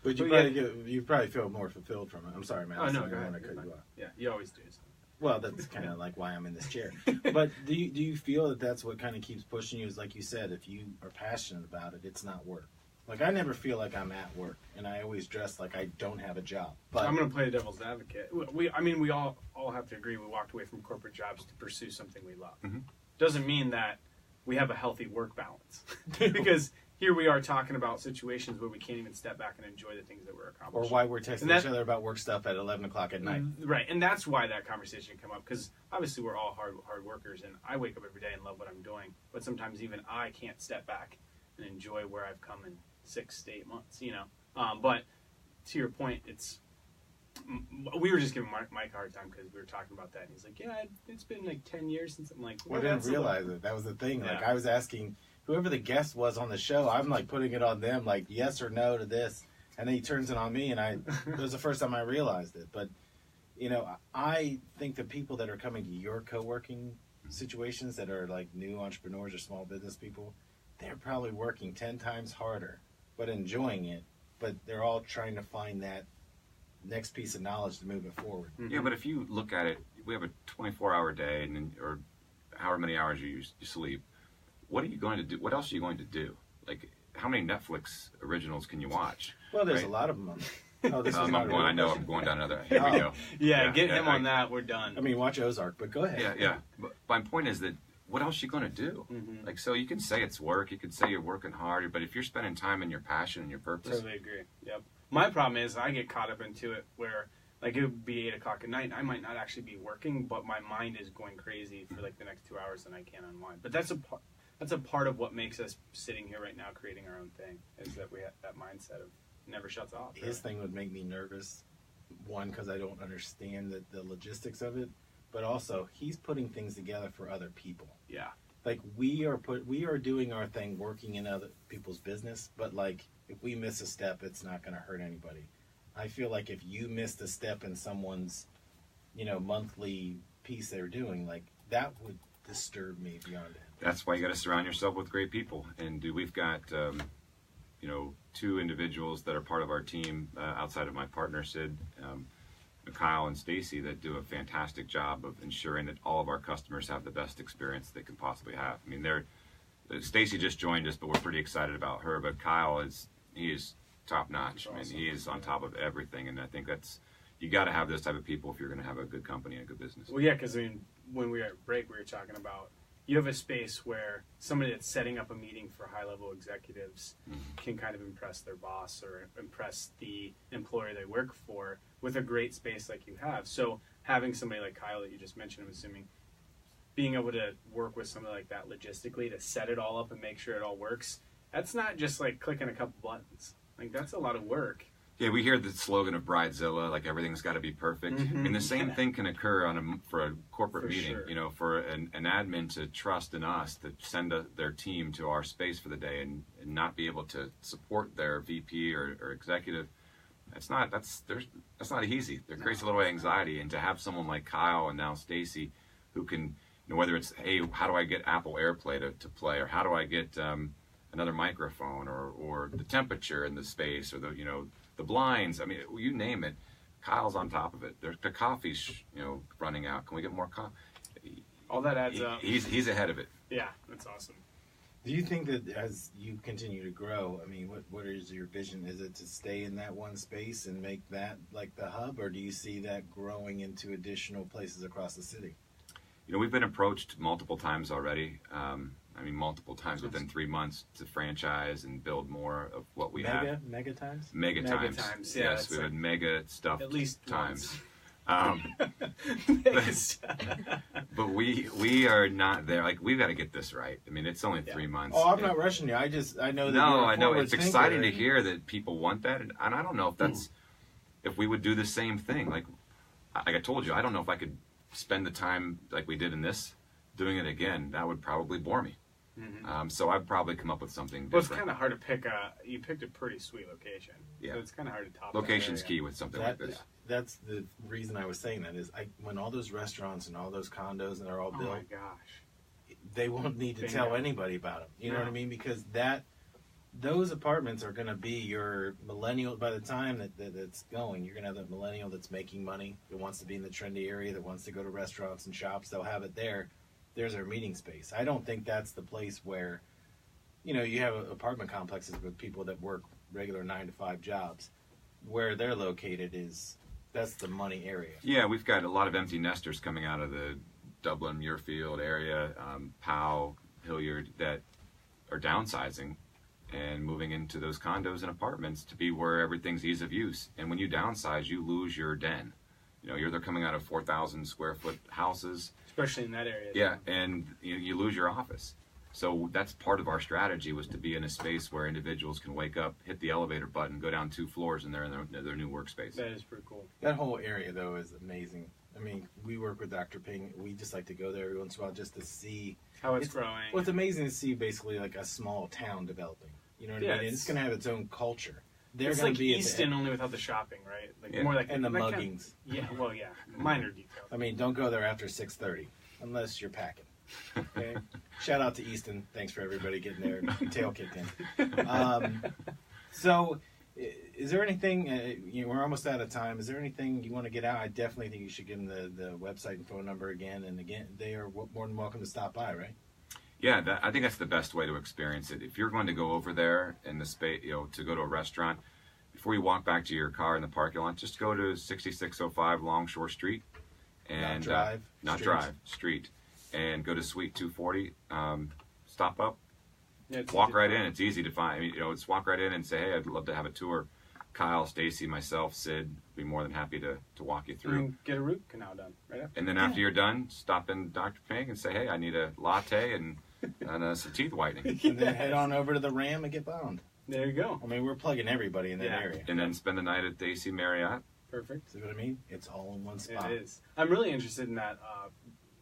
But you probably feel more fulfilled from it. I'm sorry, man. Oh, no, I go don't ahead. want to cut you off. Yeah, you always do. So. Well, that's kind of like why I'm in this chair. But do you feel that that's what kind of keeps pushing you? Is like you said, if you are passionate about it, it's not work. Like, I never feel like I'm at work, and I always dress like I don't have a job. But I'm going to play devil's advocate. We all have to agree we walked away from corporate jobs to pursue something we love. Mm-hmm. Doesn't mean that we have a healthy work balance. Because here we are talking about situations where we can't even step back and enjoy the things that we're or accomplishing. why we're texting each other about work stuff at 11 o'clock at night. Right, and that's why that conversation came up, because obviously we're all hard workers, and I wake up every day and love what I'm doing, but sometimes even I can't step back and enjoy where I've come in 6 to 8 months, you know. But to your point, we were just giving Mike a hard time because we were talking about that, and he's like, yeah, it's been like 10 years since. I'm like, I didn't realize it. That was the thing. Like, Yeah. I was asking whoever the guest was on the show, I'm like putting it on them, like yes or no to this, and then he turns it on me, and it was the first time I realized it. But you know, I think the people that are coming to your co-working situations that are like new entrepreneurs or small business people, they're probably working 10 times harder, but enjoying it. But they're all trying to find that next piece of knowledge to move it forward. Yeah, but if you look at it, we have a 24-hour day, or however many hours you sleep. What are you going to do? What else are you going to do? Like, how many Netflix originals can you watch? Well, there's Right? a lot of them. Oh, this is I'm not a real going. I know question. I'm going down another. Here we go. Yeah, get yeah, him on that. We're done. I mean, watch Ozark, but go ahead. Yeah. But my point is that what else are you going to do? Mhm. Like, so you can say it's work, you can say you're working hard, but if you're spending time in your passion and your purpose, Totally agree. Yep. My problem is I get caught up into it where, like, it would be 8 o'clock at night, and I might not actually be working, but my mind is going crazy for like the next 2 hours, and I can't unwind. But that's a part of what makes us sitting here right now creating our own thing, is that we have that mindset of never shuts off. His thing would make me nervous. One, because I don't understand the logistics of it, but also he's putting things together for other people. Yeah. Like we are doing our thing, working in other people's business, but like if we miss a step, it's not going to hurt anybody. I feel like if you missed a step in someone's, monthly piece they're doing, like that would disturb me beyond it. that's why you got to surround yourself with great people. And we've got, 2 individuals that are part of our team outside of my partner, Sid, Kyle and Stacy, that do a fantastic job of ensuring that all of our customers have the best experience they can possibly have. I mean, Stacy just joined us, but we're pretty excited about her. But Kyle is top notch. That's awesome. I mean, he is on top of everything, and I think you got to have those type of people if you're going to have a good company and a good business. Well, yeah, because when we were at break, we were talking about you have a space where somebody that's setting up a meeting for high-level executives can kind of impress their boss or impress the employer they work for with a great space like you have. So having somebody like Kyle that you just mentioned, I'm assuming, being able to work with somebody like that logistically to set it all up and make sure it all works, that's not just like clicking a couple buttons. Like, that's a lot of work. Yeah, we hear the slogan of Bridezilla, like everything's got to be perfect. I mean, the same thing can occur for a corporate For meeting. sure. For an admin to trust in us to send their team to our space for the day and not be able to support their VP or executive. That's not easy. There creates a little anxiety, and to have someone like Kyle and now Stacy, who can, whether it's, hey, how do I get Apple AirPlay to play, or how do I get another microphone, or the temperature in the space, or the blinds. I mean, you name it. Kyle's on top of it. The coffee's running out. Can we get more coffee? All that adds up. He's ahead of it. Yeah, that's awesome. Do you think that as you continue to grow, I mean, what is your vision? Is it to stay in that one space and make that like the hub, or do you see that growing into additional places across the city? We've been approached multiple times already. Multiple times within 3 months to franchise and build more of what we have. Mega times? Mega times. times, yeah, Yes, it's we've like had mega stuff at least times. Once. But we are not there. Like, we've got to get this right. I mean, it's only 3 months. Oh, I'm not rushing you. I know that. No, you're a I know. forward It's thinker. exciting to hear that people want that, and I don't know if we would do the same thing. Like I told you, I don't know if I could spend the time like we did in this doing it again. That would probably bore me. So I'd probably come up with something Well, it's different. kind of hard to pick you picked a pretty sweet location. Yeah. So it's kind of hard to top Location's that key area. with something like this. That's the reason I was saying that is when all those restaurants and all those condos and they're all Oh built, my gosh. they won't need to Bingo. tell anybody about them. You know what I mean? Because those apartments are going to be your millennial. By the time that it's going, you're going to have that millennial that's making money, that wants to be in the trendy area, that wants to go to restaurants and shops. They'll have it there. There's our meeting space. I don't think that's the place where you have apartment complexes with people that work regular 9-to-5 jobs. Where they're located that's the money area. Yeah, we've got a lot of empty nesters coming out of the Dublin, Muirfield area, Powell, Hilliard, that are downsizing and moving into those condos and apartments to be where everything's ease of use. And when you downsize, you lose your den. They're coming out of 4,000 square foot houses. Especially in that area. Yeah, and you lose your office. So that's part of our strategy, was to be in a space where individuals can wake up, hit the elevator button, go down 2 floors, and they're in their new workspace. That is pretty cool. That whole area, though, is amazing. I mean, we work with Dr. Ping. We just like to go there every once in a while just to see how it's growing. Well, it's amazing to see basically like a small town developing. You know what I mean? And it's going to have its own culture. It's like Easton, only without the shopping, right? More like and the muggings. Minor details. I mean, don't go there after 6:30 unless you're packing. Okay. Shout out to Easton. Thanks for everybody getting their tail kicked in. So, is there anything? We're almost out of time. Is there anything you want to get out? I definitely think you should give them the website and phone number again. And again, they are more than welcome to stop by, right? Yeah, I think that's the best way to experience it. If you're going to go over there in the space, to go to a restaurant, before you walk back to your car in the parking lot, just go to 6605 Longshore Street, and street, and go to Suite 240. Stop up, walk right in. It's easy to find. I mean, it's walk right in and say, hey, I'd love to have a tour. Kyle, Stacy, myself, Sid, be more than happy to walk you through. And get a root canal done right after. And then after you're done, stop in Dr. Pink and say, hey, I need a latte and some teeth whitening. And then head on over to the Ram and get bound. There you go. I mean, we're plugging everybody in that area. And then spend the night at the AC Marriott. Perfect. See what I mean? It's all in one spot. It is. I'm really interested in that.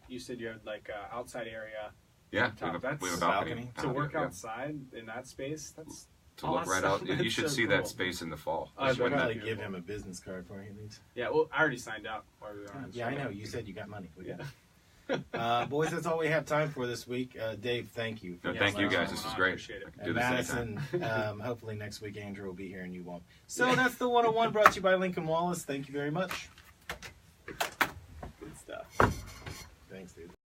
You said you had like outside area. Yeah, we have a balcony. To work outside in that space, that's to look right out. You should see that space in the fall. I should probably give him a business card for anything. Yeah, well, I already signed out while we were on. Yeah, I know. You said you got money. Boys, that's all we have time for this week. Dave, thank you. Thank you, guys. This was great. Appreciate it. And Madison, hopefully next week Andrew will be here and you won't. So that's the 101 brought to you by Lincoln Wallace. Thank you very much. Good stuff. Thanks, dude.